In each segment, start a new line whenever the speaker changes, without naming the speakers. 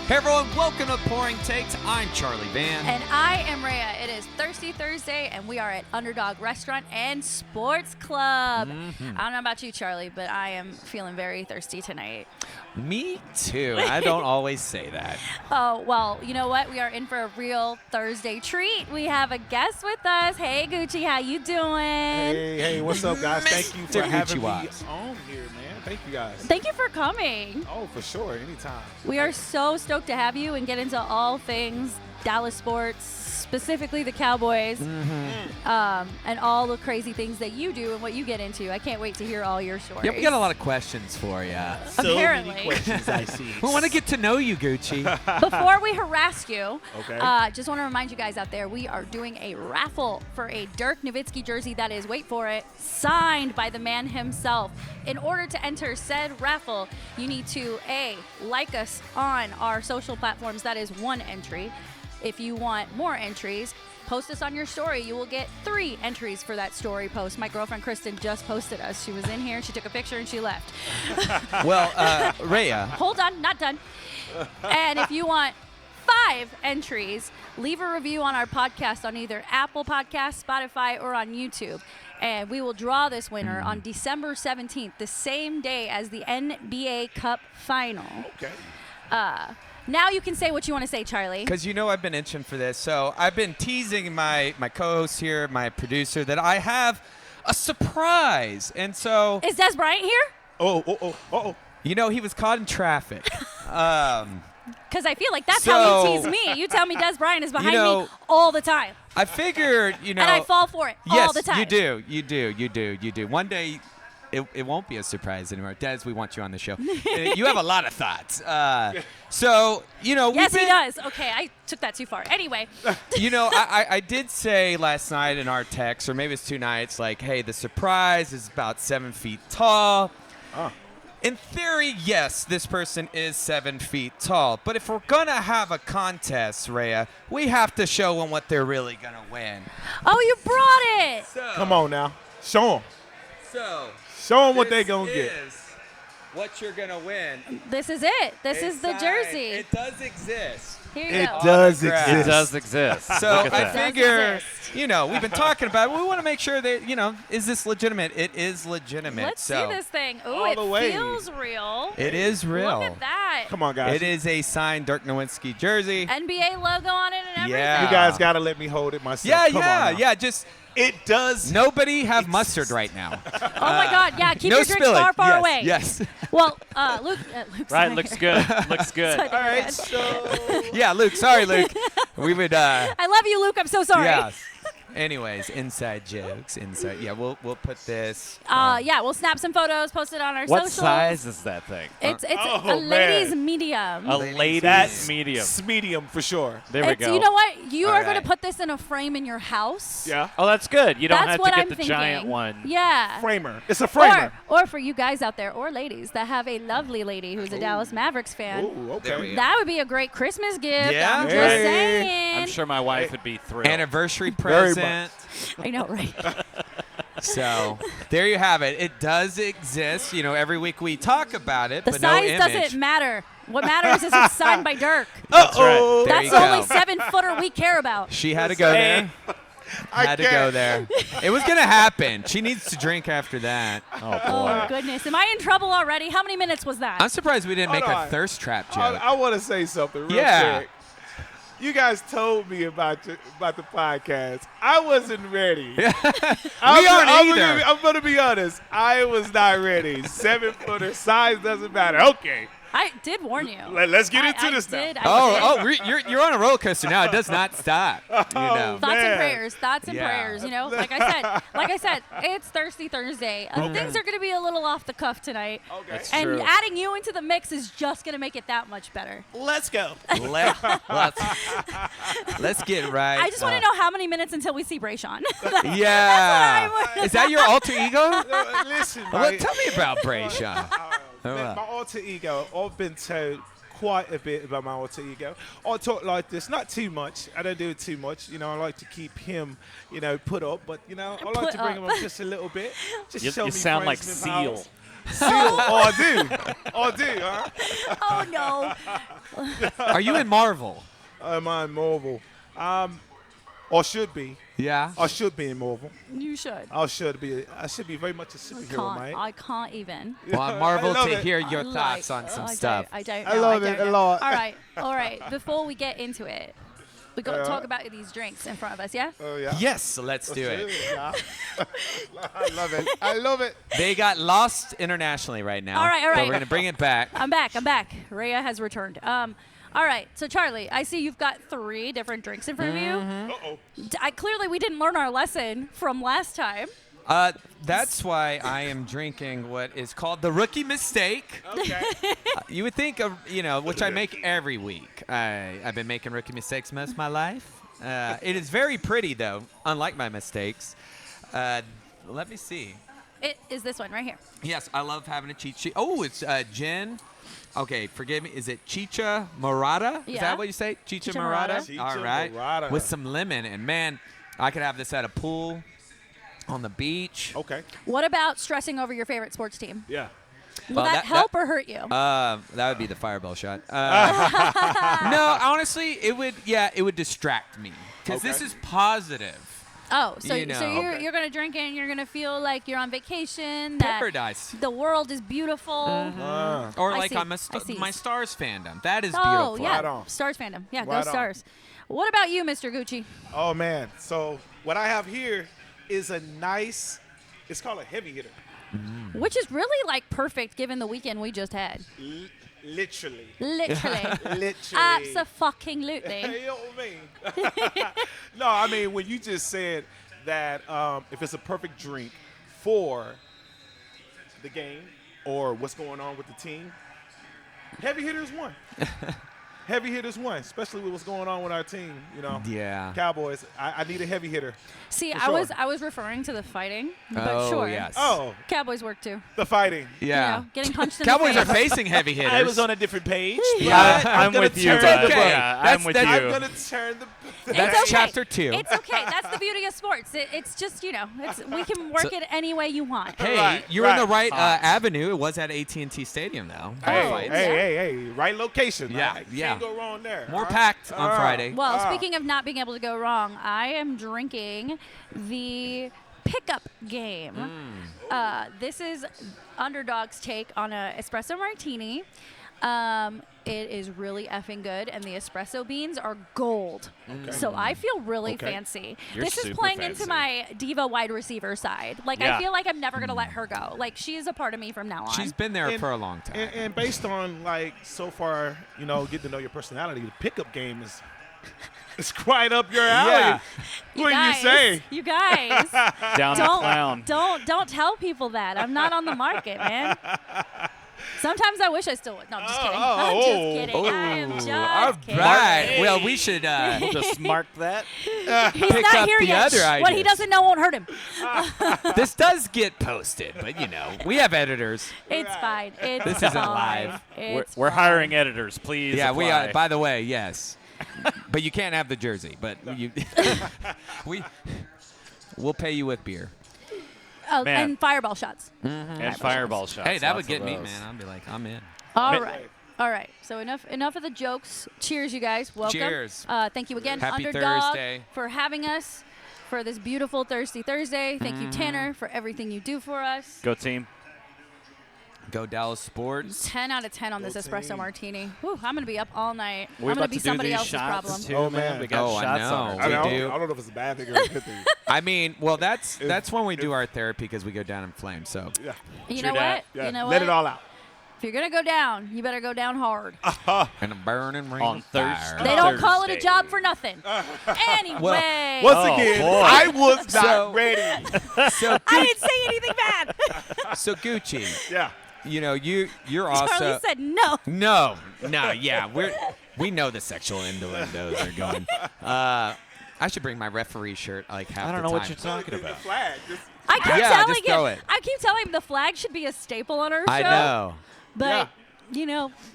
Hey everyone, welcome to Pouring Takes. I'm Charlie Van.
And I am Rayya. It is Thirsty Thursday, and we are at Underdog Restaurant and Sports Club. I don't know about you, Charlie, but I am feeling very thirsty tonight.
Me too. I don't always say that.
Oh, well, you know what? We are in for a real Thursday treat. We have a guest with us. Hey, Gucci, how you doing?
Hey, what's up, guys? Thank you for
Mr.
having me
Gucci
on here, man. Thank you, guys.
Thank you for coming.
Oh, for sure. Anytime.
We are so stoked to have you and get into all things Dallas sports, specifically the Cowboys, and all the crazy things that you do and what you get into. I can't wait to hear all your stories.
Yeah, we got a lot of questions for you.
So
Apparently.
many questions I see.
We want to get to know you, Gucci.
Before we harass you,
Okay.
just want to remind you guys out there, we are doing a raffle for a Dirk Nowitzki jersey that is, wait for it, signed by the man himself. In order to enter said raffle, you need to, A, like us on our social platforms. That is one entry. If you want more entries, post us on your story. You will get 3 entries for that story post. My girlfriend Kristen just posted us. She was in here, she took a picture, and she left.
Well, Rayya.
Hold on, not done. And if you want 5 entries, leave a review on our podcast on either Apple Podcasts, Spotify, or on YouTube. And we will draw this winner on December 17th, the same day as the NBA Cup Final.
Okay.
Now you can say what you want to say, Charlie.
Because you know I've been itching for this. So I've been teasing my co-host here, my producer, that I have a surprise. And so,
Is Des Bryant here?
Oh.
you know, he was caught in traffic.
Because I feel like that's how you tease me. You tell me Des Bryant is behind me all the time.
I figured,
And I fall for it
yes,
all the time.
you do. One day, it won't be a surprise anymore. Des, we want you on the show. You have a lot of thoughts. So, you know,
Yes, he does. Okay, I took that too far. Anyway.
You know, I did say last night in our text, or maybe it's 2 nights, like, hey, the surprise is about 7 feet tall.
Oh.
In theory, yes, this person is 7 feet tall. But if we're going to have a contest, Rayya, we have to show them what they're really going to win.
Oh, you brought it.
So,
Come on now. Show them.
So,
Show them what they
this
going to get.
is what you're going to win.
This is it. This is the
It's
jersey.
It does exist.
Here you
It
go.
does
Autograph.
exist.
It does exist.
So
Look at
I
that.
figure,
exist.
you know, we've been talking about it. We want to make sure that, you know, is this legitimate? It is legitimate.
Let's
so
see this thing. Ooh,
All the way.
it feels real.
It is real.
Look at that.
Come on, guys.
It is a signed Dirk Nowitzki jersey.
NBA logo on it and everything.
Yeah.
You guys got to let me hold it myself.
Yeah,
Come on now.
Just
It does.
nobody have mustard right now.
Oh my God. Yeah, keep
no
your drinks
spilling.
far
yes,
away.
Yes.
Well, Luke's
Right,
not
looks
here.
good. Looks good.
All
All right, so.
Yeah, Luke. Sorry, Luke. We would.
I love you, Luke. I'm so sorry.
Yeah. Anyways, inside jokes. Inside. Yeah, we'll put this.
Yeah, we'll snap some photos, post it on our
What
socials.
size is that thing?
It's
Oh,
a ladies'
man.
medium.
A
Ladies'
ladies
That's
medium.
medium for sure.
There we go.
You know what? You
All
are going
right.
to put this in a frame in your house.
Yeah.
Oh, that's good. You don't
That's
have
what
to get
I'm
the
thinking.
giant one.
Yeah.
Framer. It's a framer.
Or for you guys out there, or ladies that have a lovely lady who's a Dallas Mavericks fan.
Ooh,
There we
okay.
go.
That would be a great Christmas gift.
Yeah?
I'm just
Hey.
saying.
I'm sure my wife would be thrilled.
Anniversary
Very
present.
I know, right?
So there you have it. It does exist. You know, every week we talk about it,
The
but no
size
image.
doesn't matter. What matters is it's signed by Dirk.
That's right.
Uh-oh.
There
That's
you
the only
go.
7-footer we care about.
She had to go there.
I
Had to go
can't.
there. It was gonna happen. She needs to drink after that.
Oh,
Oh,
boy.
goodness. Am I in trouble already? How many minutes was that?
I'm surprised we didn't
Hold
make a
on.
thirst trap joke.
I want to say something real
Yeah.
quick. You guys told me about the podcast. I wasn't ready.
We aren't either.
I'm going to be honest. I was not ready. 7-footer size doesn't matter. Okay.
I did warn you.
Let's get into
I
this now.
did. I
Oh,
did.
you're on a roller coaster now. It does not stop. You know.
Thoughts and
Man.
prayers. Thoughts and
Yeah.
prayers. You know, like I said, it's Thirsty Thursday. Things are going to be a little off the cuff tonight.
Okay.
That's
And
true.
adding you into the mix is just going to make it that much better.
Let's go.
Let's get right.
I just want to know how many minutes until we see Brayshawn.
Yeah. Is that your alter ego?
Listen,
Well,
mate.
tell me about Brayshawn.
My alter ego, I've been told quite a bit about my alter ego. I talk like this, not too much. I don't do it too much. You know, I like to keep him, put up. But, I like
Put
to bring him
up.
up just a little bit. Just
You
show me
sound like
Smith
Seal.
House. Seal. Oh, I do. Oh, I do, huh?
Oh no.
Are you in Marvel?
Am I in Marvel? Or should be.
Yeah.
I should be in Marvel.
You should.
I should be very much a superhero, mate.
I can't even.
Well, Marvel
I love
to
it.
hear your
Like,
thoughts on some stuff.
I don't
I
know.
love
don't
it a
know.
lot.
All right. Before we get into it, we got to talk about these drinks in front of us, yeah?
Oh, yeah.
Yes, let's do it.
Yeah. I love it. I love it.
They got lost internationally right now.
All right, all
But
right.
we're gonna bring it back.
I'm back. Rayya has returned. All right, so Charlie, I see you've got 3 different drinks in front of you.
Uh-oh.
Clearly, we didn't learn our lesson from last time.
That's why I am drinking what is called the rookie mistake.
Okay.
You would think of, which I make every week. I've been making rookie mistakes most of my life. It is very pretty, though, unlike my mistakes. Let me see.
It is this one right here.
Yes, I love having a cheat sheet. Oh, it's gin. Okay, forgive me. Is it Chicha Morada? Is
Yeah.
that what you say? Chicha
Chicha
Morada?
Morada.
All right.
Morada.
With some lemon. And, man, I could have this at a pool, on the beach.
Okay.
What about stressing over your favorite sports team?
Yeah.
Will
Well,
that
that-
help or hurt you?
That would be the fireball shot. No, honestly, it would distract me. Because this
Okay.
is positive.
Oh, so
you know.
you're
Okay.
you're gonna drink it and you're gonna feel like you're on vacation. That
Paradise.
the world is beautiful.
Or
I
like
see.
I'm
I see.
my Stars fandom. That is
Oh
beautiful.
yeah,
Right on.
Stars fandom. Yeah,
Right
go
on.
Stars. What about you, Mr. Gucci?
Oh, man. So what I have here is a nice, it's called a heavy hitter.
Which is really like perfect given the weekend we just had.
Literally.
Literally.
Literally.
Abso-fucking-lutely.
You know what I mean? No, I mean, when you just said that if it's a perfect drink for the game or what's going on with the team, heavy hitters won. Heavy hitters won, especially with what's going on with our team,
Yeah.
Cowboys. I need a heavy hitter.
See,
For
I was referring to the fighting, but
Oh,
sure.
yes.
Oh,
Cowboys work too.
the fighting.
Yeah.
You know, getting punched in
Cowboys
the
are
face.
facing heavy hitters.
a different page.
Yeah.
I'm
gonna
with you,
turn
bud.
the book.
Yeah, I'm with
That's-
you.
I'm going to turn the
That's
It's okay.
chapter 2.
It's okay. That's the beauty of sports. It's just, we can work it any way you want.
Hey,
Right,
you're in the right
Hot.
avenue. It was at AT&T Stadium, though.
Hey,
Oh, yeah.
hey, right location.
Yeah,
Right?
yeah.
Can't go wrong there.
More
All right?
packed on Friday.
Well, speaking of not being able to go wrong, I am drinking the pickup game. This is Underdog's take on a espresso martini. It is really effing good, and the espresso beans are gold. So I feel really
Okay.
fancy.
You're
this is
super
playing
fancy.
into my diva wide receiver side. Like,
Yeah.
I feel like I'm never going to let her go. Like, she is a part of me from now on.
She's been there
And-
for a long time.
And based on so far, getting to know your personality, the pickup game is it's quite up your alley.
Yeah.
What do you
guys,
say?
You guys,
Down the clown.
don't tell people that. I'm not on the market, man. Sometimes I wish I still would. No, I'm just kidding. I'm just kidding. I am just
All
kidding.
right. Well, we should
We'll just mark that.
He's
pick
not
up
here
the
yet.
other
Shh, what he
ideas.
doesn't know won't hurt him.
This does get posted, but we have editors.
It's fine. It's
This isn't
fine.
live.
It's
We're
fine.
hiring editors, please.
Yeah, we
apply.
are. By the way, yes. But you can't have the jersey. But we'll pay you with beer.
Oh,
Man.
and fireball shots.
And fireball shots.
Hey, that would
lots
get
of
me,
those.
man. I'd be like, I'm in.
All
Ma-
right. All right. So enough of the jokes. Cheers, you guys. Welcome.
Cheers.
Thank you again,
Happy
Underdog,
Thursday.
for having us for this beautiful Thirsty Thursday. Thank you, Tanner, for everything you do for us.
Go team.
Go Dallas Sports.
10 out of 10 on this
Go
espresso
team.
martini. Whew, I'm going to be up all night.
We're
I'm going
about
to be
to do
somebody
these
else's
shots
problem.
too,
Oh,
man.
man.
We got
Oh, I
shots
know.
on
We
our
I
team.
do.
don't know if it's a bad thing or a good thing.
I mean, well, that's when we do our therapy because we go down in flames. So
Yeah.
You
True
know
dat.
what?
Yeah.
You know
Let
what?
it all out.
If you're going to go down, you better go down hard.
and a burning ring
On
of fire.
Thursday.
They don't call it a
Thursday.
job for nothing. Anyway.
Once
Oh,
again,
boy.
I was not
So-
ready.
So,
I didn't say anything bad.
so Gucci,
Yeah.
you're also
Charlie said no.
no, yeah, we know the sexual innuendos are going. I should bring my referee shirt like half
I don't
the
know what
time.
you're talking
The
about.
flag. Just,
I keep
Yeah,
telling
just
him.
throw it.
I keep telling him the flag should be a staple on our show.
I know.
But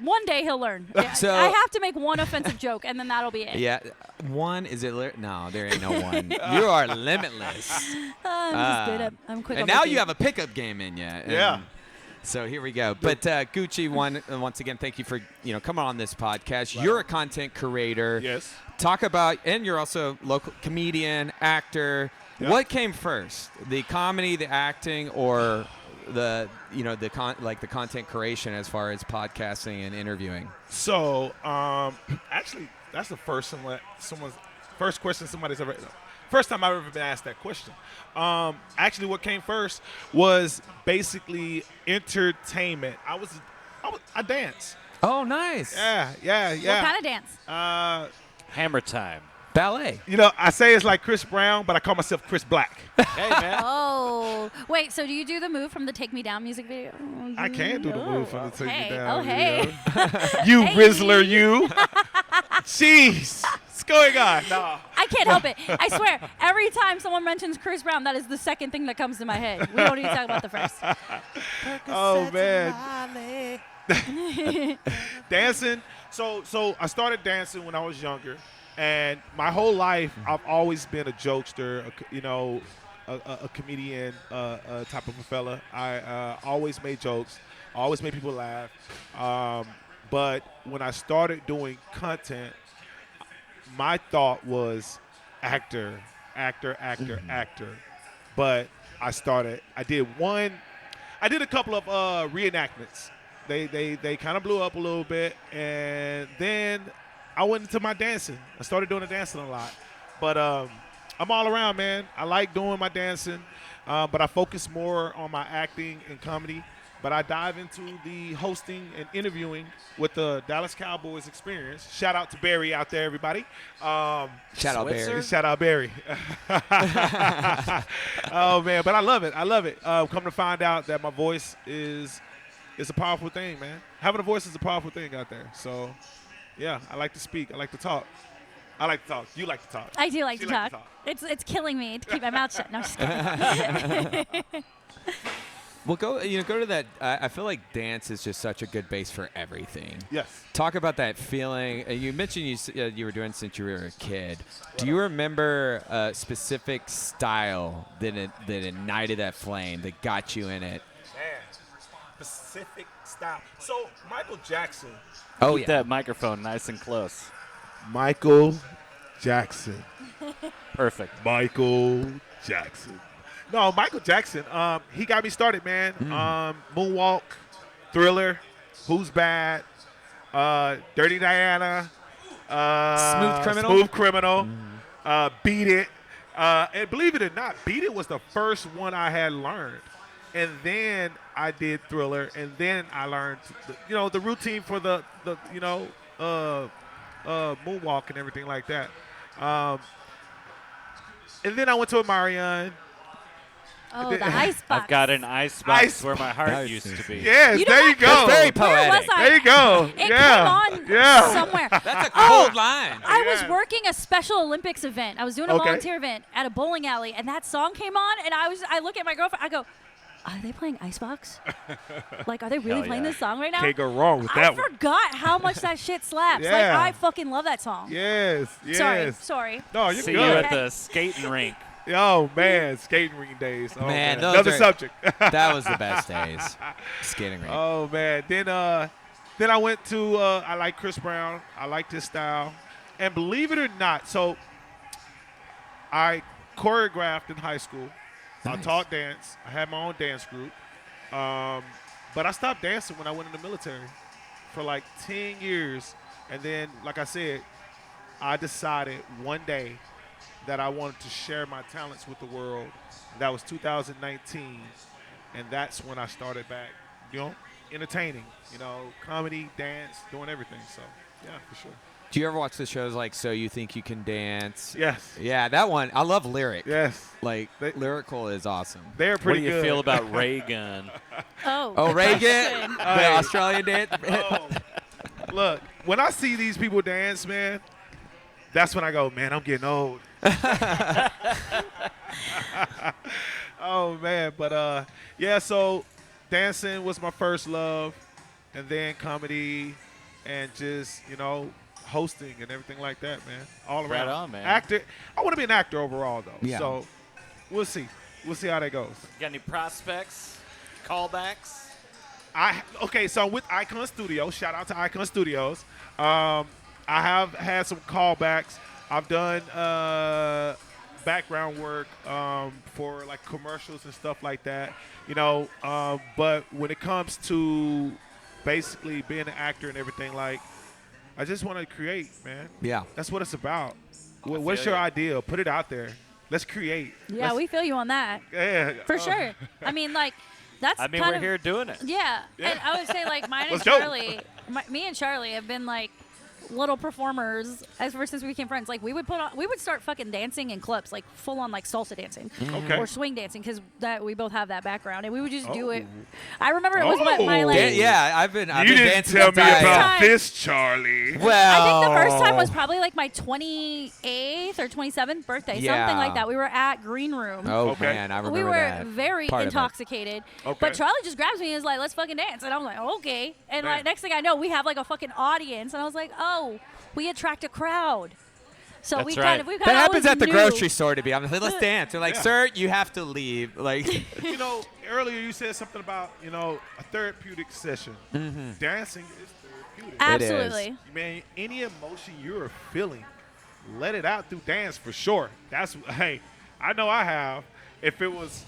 one day he'll learn.
So-
I have to make one offensive joke, and then that'll be it.
Yeah, one is it? No, there ain't no one. You are limitless.
I'm just good. I'm quick.
And
on my
now
feet.
you have a pickup game in you. and
Yeah.
So here we go. But Gucci, once again, thank you for coming on this podcast. You're a content creator.
Yes.
Talk about, and you're also local comedian, actor.
Yeah.
What came first, the comedy, the acting, or the content creation as far as podcasting and interviewing?
So actually, that's the first question somebody's ever. First time I've ever been asked that question. Actually, what came first was basically entertainment. I dance.
Oh, nice.
Yeah.
What kind of dance?
Hammer time.
Ballet.
I say it's like Chris Brown, but I call myself Chris Black.
Hey, man.
Oh, wait. So do you do the move from the "Take Me Down" music video?
I can do the move from the Take Me Down.
Oh, hey.
You
Hey.
Rizzler, you. Jeez. What's going on? No.
I can't help it. I swear, every time someone mentions Chris Brown, that is the second thing that comes to my head. We don't even talk about the first.
Oh, man. Dancing. So I started dancing when I was younger. And my whole life, I've always been a jokester, a comedian type of a fella. I always made jokes, always made people laugh. But when I started doing content, my thought was actor. But I did a couple of reenactments. They kind of blew up a little bit, and then I went into my dancing. I started doing the dancing a lot. But I'm all around, man. I like doing my dancing, but I focus more on my acting and comedy. But I dive into the hosting and interviewing with the Dallas Cowboys Experience. Shout out to Barry out there, everybody.
Shout out Barry.
Shout out Barry. Oh, man. But I love it. Come to find out that my voice is a powerful thing, man. Having a voice is a powerful thing out there. So, yeah, I like to speak. I like to talk. I like to talk. You like to talk.
I do like
She
to
likes
talk. It's killing me to keep my mouth shut. No, I'm just kidding.
Well, go to that. I feel like dance is just such a good base for everything.
Yes.
Talk about that feeling. You mentioned you were doing since you were a kid. Do you remember a specific style that ignited that flame, that got you in it?
Man, specific style. So, Michael Jackson.
Oh,
Keep that microphone nice and close.
Michael Jackson.
Perfect.
Michael Jackson. No, Michael Jackson. He got me started, man. Moonwalk, Thriller, Who's Bad, Dirty Diana,
Smooth Criminal.
Beat It. And believe it or not, Beat It was the first one I had learned. And then I did Thriller, and then I learned, the routine for the moonwalk and everything like that. And then I went to a Marion.
Oh, the ice box.
I've got an ice box
Ice
where my heart
box.
used to be.
Yes,
You know
there
what?
you go.
That's very
Where was
poetic.
I?
There you go.
It
yeah.
came on
yeah.
somewhere.
That's a cold line.
I was
Yeah.
working a Special Olympics event. I was doing a
Okay.
volunteer event at a bowling alley, and that song came on, and I look at my girlfriend, I go, are they playing Icebox? Like, are they really
Hell
playing
yeah.
this song right now?
Can't go wrong with
I
that one.
forgot how much that shit slaps. Like,
Yeah.
I fucking love that song.
Yes.
Sorry.
No, you're
See you
good.
at the skating rink.
Oh, man. Skating ring days. Oh,
Man,
man.
those
Another
are-
subject.
That was the best days. Skating rink.
Oh, man. Then I went to, I like Chris Brown. I liked his style. And believe it or not, so I choreographed in high school. I
Nice.
taught dance. I had my own dance group. But I stopped dancing when I went in the military for like 10 years. And then, like I said, I decided one day that I wanted to share my talents with the world. That was 2019. And that's when I started back, entertaining, comedy, dance, doing everything. So, yeah, for sure.
Do you ever watch the shows like So You Think You Can Dance?
Yes.
Yeah, that one. I love Lyric.
Yes.
Like, lyrical is awesome.
They're
What
pretty
do you
good.
feel about Reagan?
Oh,
Oh,
good
Reagan,
question.
the Australian dance.
Oh, look, when I see these people dance, man, that's when I go, man, I'm getting old. Oh, man. But, yeah, so dancing was my first love, and then comedy and just, hosting and everything like that, man. All
Right
around.
on, man.
Actor. I want to be an actor overall, though.
Yeah.
So we'll see. We'll see how that goes.
Got any prospects? Callbacks?
So with Icon Studios, shout out to Icon Studios. I have had some callbacks. I've done background work for like commercials and stuff like that. But when it comes to basically being an actor and everything, like I just want to create, man.
Yeah.
That's what it's about. What's your idea? Put it out there. Let's create.
Yeah, we feel you on that.
Yeah.
For sure. I mean, like, that's
I mean,
kind
we're
of,
here doing it.
Yeah. And I would say, like, mine and
Let's go.
Charlie, me and Charlie have been, like, little performers ever since we became friends. Like, we would start fucking dancing in clubs, like full on like salsa dancing
Okay.
or swing dancing, because that we both have that background, and we would just do it. I remember it was my like.
I've been
You didn't
dancing
tell me
the entire-
about
time.
this, Charlie.
Well,
I think the first time was probably like my 28th or 27th birthday, something
Yeah.
like that. We were at Green Room.
Oh
Okay.
man, I remember
We were
that.
very
part of it.
intoxicated.
Okay.
But Charlie just grabs me and is like, let's fucking dance. And I'm like, okay. And
Man.
like next thing I know, we have like a fucking audience. And I was like, oh, we attract a crowd. So
That's
we
right.
kind of
That happens
always
at the
knew.
grocery store, to be honest. Let's dance. They're like,
Yeah.
sir, you have to leave. Like,
Earlier you said something about, a therapeutic session. Dancing is therapeutic.
Absolutely.
Man, any emotion you're feeling, let it out through dance for sure. Hey, I know I have. If it was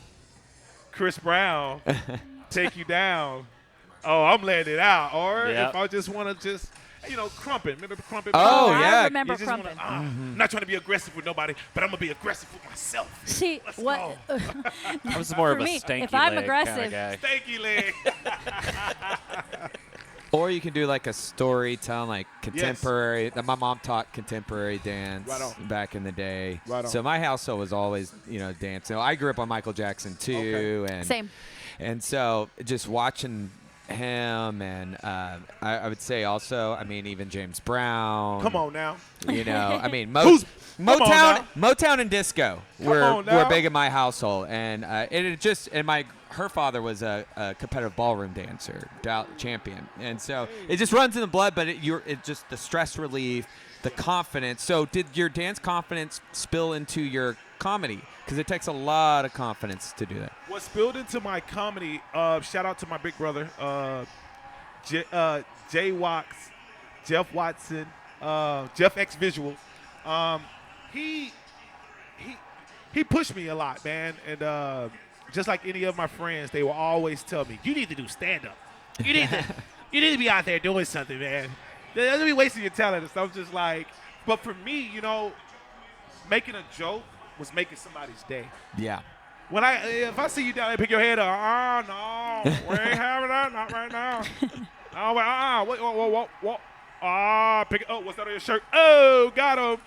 Chris Brown, Take You Down, I'm letting it out. Or
Yep.
if I just want to crumpet. Remember Crumpet?
Oh,
I
yeah.
remember
You just wanna,
crumping.
I'm not trying to be aggressive with nobody, but I'm going to be aggressive with myself.
See,
Let's
what?
go.
I was more
For
of a
me,
stanky
if I'm
leg
aggressive-
kind of guy.
Stanky leg.
or you can do like a storytelling, like contemporary. My mom taught contemporary dance
Right on.
back in the day.
Right on.
So my household was always, dance. So I grew up on Michael Jackson too, and
Same.
And so just watching him, and I would say also, even James Brown.
Come on now.
Motown,
Come on now.
Motown and disco
on
were
now.
big in my household, and her father was a competitive ballroom dancer, champion, and so it just runs in the blood. But it just the stress relief, the confidence. So did your dance confidence spill into your comedy? Because it takes a lot of confidence to do that.
What spilled into my comedy, shout out to my big brother, Jay Watts, Jeff Watson, Jeff X Visual. He pushed me a lot, man. And just like any of my friends, they will always tell me, you need to do stand-up. You need to be out there doing something, man. Don't be wasting your talent and stuff. Just like, but for me, making a joke was making somebody's day.
Yeah.
If I see you down there, pick your head up. No, we ain't having that, not right now. Wait, pick it. Oh, what's that on your shirt? Oh, got him.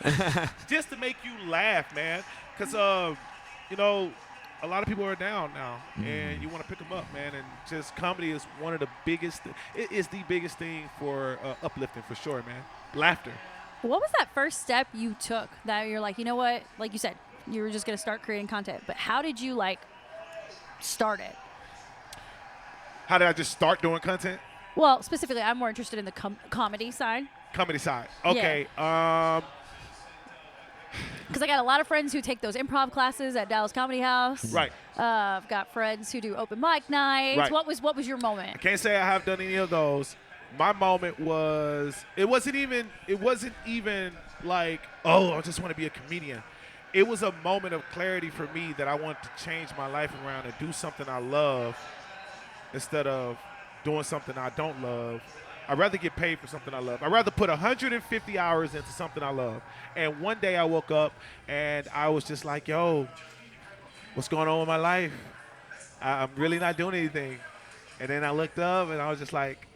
Just to make you laugh, man. Because a lot of people are down now, and you want to pick them up, man. And just comedy is one of the biggest. It is the biggest thing for uplifting, for sure, man. Laughter.
What was that first step you took that you're like, you know what? Like you said, you were just going to start creating content. But how did you, start it?
How did I just start doing content?
Well, specifically, I'm more interested in the comedy side.
Comedy side. Okay.
Because I got a lot of friends who take those improv classes at Dallas Comedy House.
Right.
I've got friends who do open mic nights.
Right.
What was your moment?
I can't say I have done any of those. My moment was it wasn't even like, I just want to be a comedian. It was a moment of clarity for me that I wanted to change my life around and do something I love instead of doing something I don't love. I'd rather get paid for something I love. I'd rather put 150 hours into something I love. And one day I woke up and I was just like, yo, what's going on with my life? I'm really not doing anything. And then I looked up and I was just like,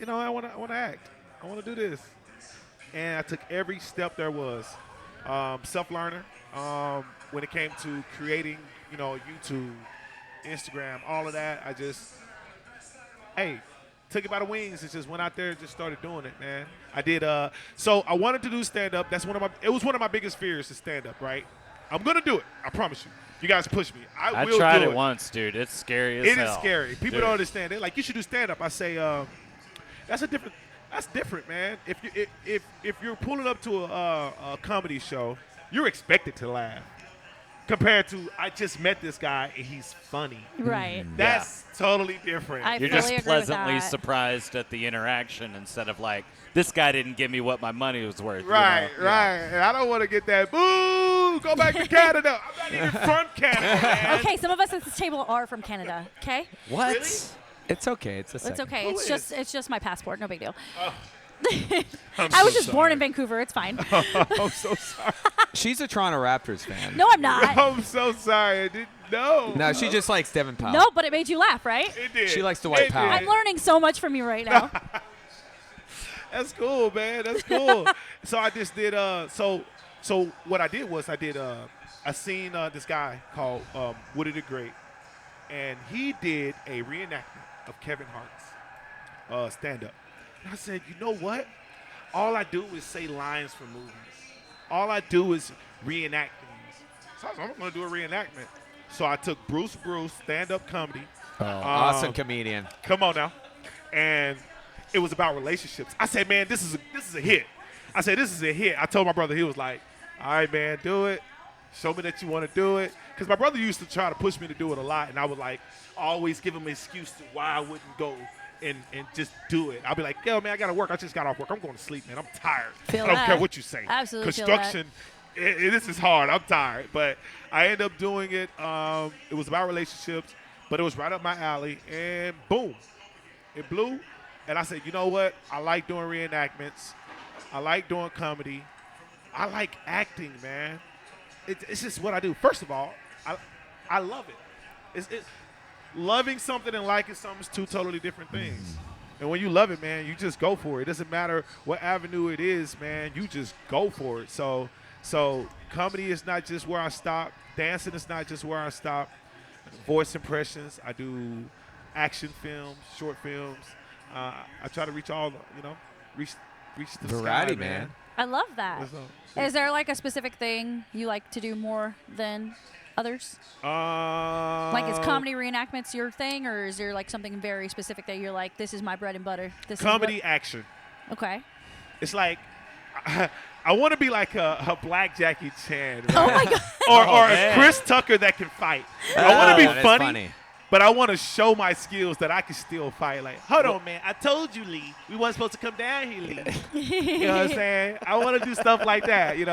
I want to act. I want to do this. And I took every step there was. Self-learner. When it came to creating, YouTube, Instagram, all of that, I just, took it by the wings and just went out there and just started doing it, man. I did. So I wanted to do stand-up. It was one of my biggest fears to stand up, right? I'm going to do it. I promise you. You guys push me. I will
tried
do
it once, dude. It's scary as hell.
It is scary. People
Dude.
don't understand. They're like, you should do stand-up. I say, that's different, man. If you're pulling up to a comedy show, you're expected to laugh. compared to I just met this guy and he's funny.
Right.
That's totally different.
I
You're
fully
just
agree with
pleasantly
that.
surprised at the interaction instead of like, this guy didn't give me what my money was worth.
Right,
you know?
right. And I don't want to get that, boo, go back to Canada. I'm not even from Canada, man.
Okay, some of us at this table are from Canada. Okay,
What?
Really?
It's okay. It's a
it's
second.
okay.
Who
It's just my passport. No big deal.
I'm
I was
so
just born in
sorry.
Vancouver. It's fine.
I'm so sorry.
She's a Toronto Raptors fan.
No, I'm not.
I'm so sorry. I didn't know.
No, she just likes Devin Powell.
No, but it made you laugh, right?
It did.
She likes the white
It
power.
did.
I'm learning so much from you right now.
That's cool, man. That's cool. So I just did. So what I did was I seen this guy called Woody the Great, and he did a reenactment of Kevin Hart's stand-up. And I said, you know what? All I do is say lines from movies. All I do is reenact things. So I was like, I'm going to do a reenactment. So I took Bruce, stand-up comedy.
Awesome comedian.
Come on now. And it was about relationships. I said, man, this is a hit. I said, this is a hit. I told my brother, he was like, all right, man, do it. Show me that you want to do it. Because my brother used to try to push me to do it a lot, and I would like always give him an excuse to why I wouldn't go and just do it. I'll be like, yo, man, I got to work. I just got off work. I'm going to sleep, man. I'm tired.
Feel
I don't
that.
care what you say.
Absolutely feel that.
Construction, this is hard. I'm tired. But I ended up doing it. It was about relationships, but it was right up my alley, and boom, it blew. And I said, you know what? I like doing reenactments. I like doing comedy. I like acting, man. It's just what I do. First of all, I love it. Loving something and liking something is two totally different things. And when you love it, man, you just go for it. It doesn't matter what avenue it is, man. You just go for it. So comedy is not just where I stop. Dancing is not just where I stop. Voice impressions. I do action films, short films. I try to reach all the, reach the
Variety,
sky,
man.
I love that.
That's all.
Is there like a specific thing you like to do more than others? Like is comedy reenactments your thing, or is there like something very specific that you're like, this is my bread and butter? This
comedy
Is
action.
what, okay.
It's like I want to be like a black Jackie Chan, right?
Oh my god.
or a
man.
Chris Tucker that can fight. I want to be
that is
funny, but I want to show my skills that I can still fight. Like, hold on, man, I told you, Lee, we weren't supposed to come down here, Lee. You know what I'm saying? I want to do stuff like that. You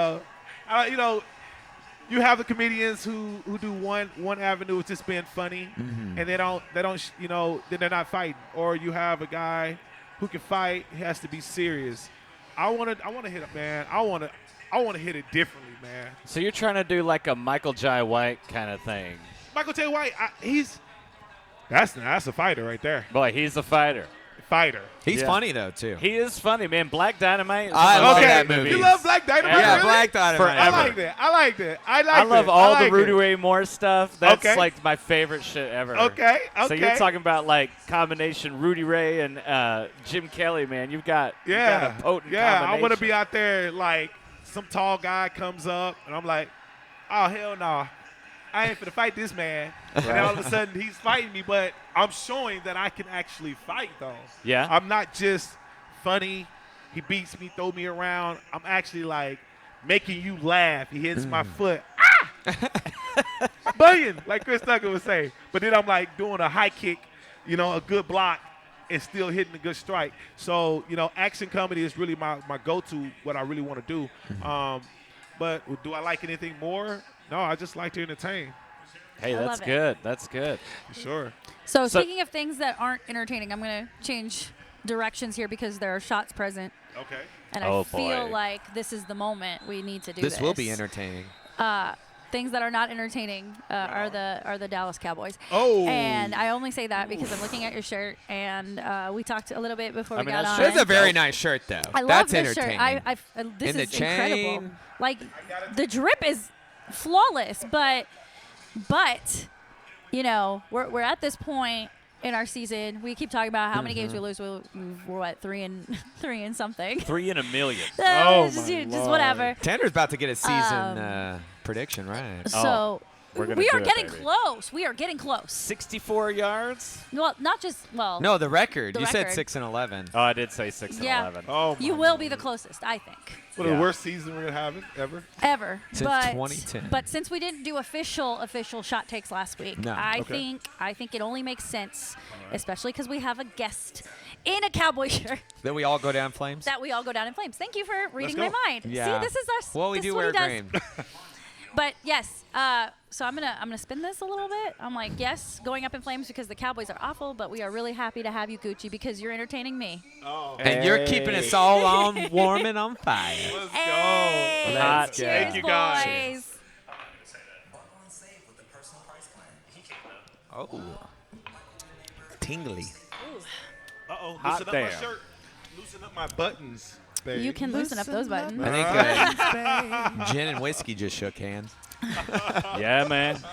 have the comedians who do one avenue of just being funny, and they don't then they're not fighting. Or you have a guy who can fight, he has to be serious. I want to hit it, man. I want to hit it differently, man.
So you're trying to do like a Michael Jai White kind of thing.
Michael J. White, that's a fighter right there.
Boy, he's a fighter.
Fighter.
He's
Yeah.
funny though too.
He is funny, man. Black Dynamite. is
I
one of
love
my
that
favorite
movie.
You
movies.
love Black Dynamite?
Yeah,
really?
Black Dynamite.
I
Forever.
like that.
I love all the Rudy
it.
Ray Moore stuff. That's
Okay.
like my favorite shit ever.
Okay.
So you're talking about like combination Rudy Ray and Jim Kelly, man. You've got a potent
I want to
combination.
be out there like some tall guy comes up and I'm like, oh hell no, I ain't finna fight this man. And then all of a sudden he's fighting me, but I'm showing that I can actually fight though.
Yeah.
I'm not just funny. He beats me, throw me around. I'm actually like making you laugh. He hits my foot. Billion, like Chris Tucker would say. But then I'm like doing a high kick, a good block, and still hitting a good strike. So, action comedy is really my go-to, what I really want to do. But do I like anything more? No, I just like to entertain,
Hey,
I
that's
love it.
good. That's good.
for sure.
So
So-
speaking of things that aren't entertaining, I'm going to change directions here because there are shots present,
Okay.
and
Oh,
I feel
boy.
like this is the moment we need to do this.
This will be entertaining.
Things that are not entertaining are the Dallas Cowboys.
Oh.
And I only say that because I'm looking at your shirt, and we talked a little bit before
I
we
mean,
got
that
on.
shirt
It's a very nice shirt though.
I love
That's
this shirt.
entertaining.
This
And the
is incredible.
chain.
Like the drip is flawless, but we're at this point in our season. We keep talking about how many games we lose. We're what, 3 and something.
3 in a million.
Oh,
just
my
just
Lord.
whatever.
Tanner's about to get a season prediction right.
So
We're gonna
We
do
are
it,
getting
baby.
close. We are getting close.
64 yards.
Well, not just well.
No, the record.
The
You said
record.
6 and 11.
Oh, I did say 6 and
Yeah.
11.
Oh,
You will be the closest, I think.
What
Yeah.
the worst season we're gonna have ever?
Ever.
Since
but,
2010.
But since we didn't do official shot takes last week,
No.
I
Okay.
think it only makes sense, especially because we have a guest in a cowboy shirt,
Then we all go down flames?
that we all go down in flames. Thank you for reading my
go.
mind.
Yeah.
See, this is us.
Well, we
this
do
is what
wear
he does.
green.
But yes, so I'm gonna spin this a little bit. I'm like, yes, going up in flames because the Cowboys are awful, but we are really happy to have you, Gucci, because you're entertaining me.
Oh,
And you're keeping us all on warm and on fire.
let's
Hey,
go.
Hot
cheers,
Thank you, guys.
boys.
Oh. Tingly.
Uh-oh,
Hot
loosen up my
damn.
shirt. Loosen up my buttons, baby.
You can loosen up those buttons.
I think gin and whiskey just shook hands.
Yeah, man. So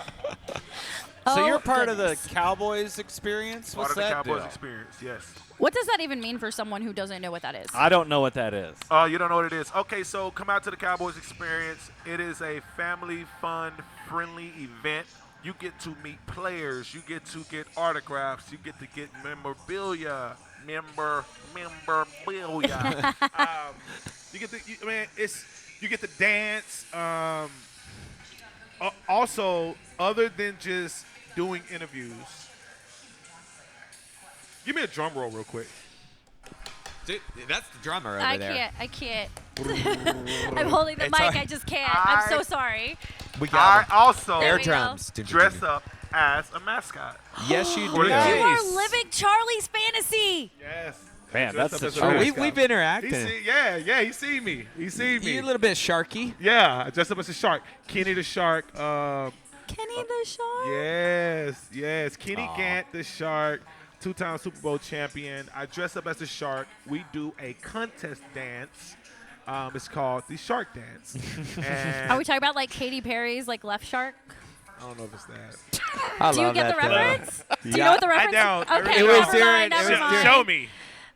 Oh,
you're part of the
goodness.
Cowboys Experience?
Part
What's
of the
that
Cowboys
deal?
Experience, yes.
What does that even mean for someone who doesn't know what that is?
I don't know what that is.
Oh, you don't know what it is. Okay, so come out to the Cowboys Experience. It is a family, fun, friendly event. You get to meet players. You get to get autographs. You get to get memorabilia. Memorabilia. You get to, you get to dance. Also, other than just doing interviews, give me a drum roll real quick.
Dude, that's the drummer over
I
there.
can't. I'm holding the
It's
mic.
all right.
I just can't. I'm so sorry.
We
I
got him.
also
There
Air
we
drums.
dress up as a mascot.
Yes, you
For
do.
the
You
team.
are living Charlie's fantasy.
Yes.
Man,
Dress
that's
up
a
as a
treat.
Oh,
mascot.
we've
He
interacted.
see, he see me. He see me.
You're a little bit sharky.
Yeah, I dressed up as a shark. Kenny the shark.
Kenny the Shark.
Yes. Kenny Gant the shark, 2-time Super Bowl champion. I dress up as a shark. We do a contest dance. It's called the Shark Dance. And
Are we talking about like Katy Perry's like Left Shark?
I don't know if it's that.
I
Do you
love
get the
that, though.
reference? Do you know what the reference
don't.
is? Okay,
It was
never mind,
during-
never mind.
Show me.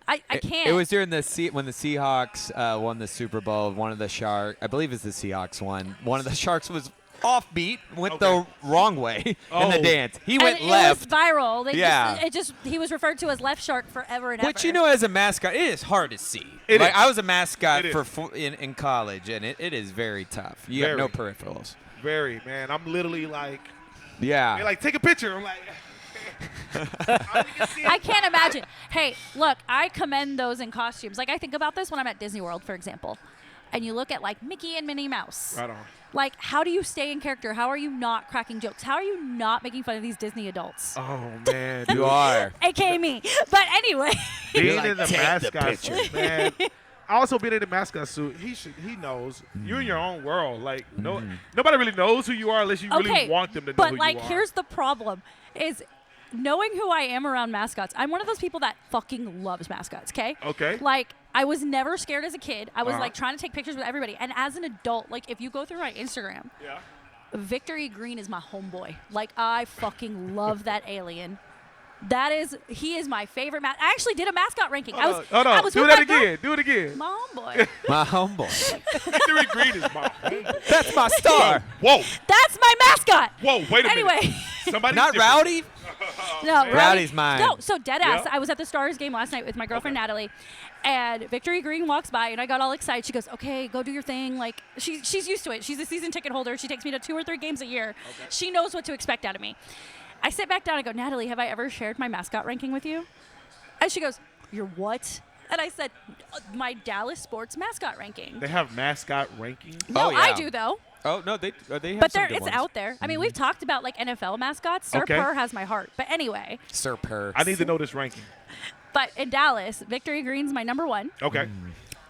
I can't.
It was during when the Seahawks won the Super Bowl. One of the I believe it's the Seahawks won. One of the Sharks was offbeat, went the wrong way in the
Oh.
dance. He
And
went
it
left.
was viral. They
Yeah.
he was referred to as Left Shark forever and ever.
Which, you know, as a mascot, it is hard to see.
It
like
is.
I was a mascot
It is.
in college, and it is very tough. You have no
Very.
peripherals.
Very, man. I'm literally like,
Yeah.
they're like, take a picture. I'm like,
I can't imagine. Hey, look, I commend those in costumes. Like I think about this when I'm at Disney World, for example, and you look at like Mickey and Minnie Mouse.
right on.
Like, how do you stay in character? How are you not cracking jokes? How are you not making fun of these Disney adults?
Oh, man.
you are.
AKA me. But anyway,
Being
like,
in the
"Take the
mascot
picture."
suit, man. Also being in the mascot suit, he knows you're in your own world. Like nobody really knows who you are unless you
okay.
really want them to know
but
who
like,
you are.
here's the problem: is knowing who I am around mascots. I'm one of those people that fucking loves mascots.
Okay.
Like, I was never scared as a kid. I was
Uh-huh.
like trying to take pictures with everybody, and as an adult, like if you go through my Instagram,
Yeah.
Victory Green is my homeboy. Like, I fucking love that alien. He is my favorite I actually did a mascot ranking.
Hold on.
I was
Do
with
that
my girl-
again. Do it again.
My homeboy.
My homeboy.
Victory Green is my homie.
That's my star.
Whoa.
That's my mascot.
Whoa. Wait a
Anyway.
minute. Somebody
Not Rowdy.
No,
Rowdy's mine.
No, so dead ass.
Yeah.
I was at the Stars game last night with my girlfriend Natalie, and Victory Green walks by, and I got all excited. She goes, "Okay, go do your thing." Like she's used to it. She's a season ticket holder. She takes me to 2 or 3 games a year. Okay. She knows what to expect out of me. I sit back down and go, "Natalie, have I ever shared my mascot ranking with you?" And she goes, "Your what?" And I said, "My Dallas sports mascot ranking."
They have mascot ranking.
No,
Oh, yeah.
I do though.
Oh no, they have
But
some good
it's
ones.
out there. I mean, we've talked about like NFL mascots. Sir
Okay.
Purr has my heart. But anyway.
Sir Purr.
I need to know this ranking.
But in Dallas, Victory Green's my number 1.
Okay.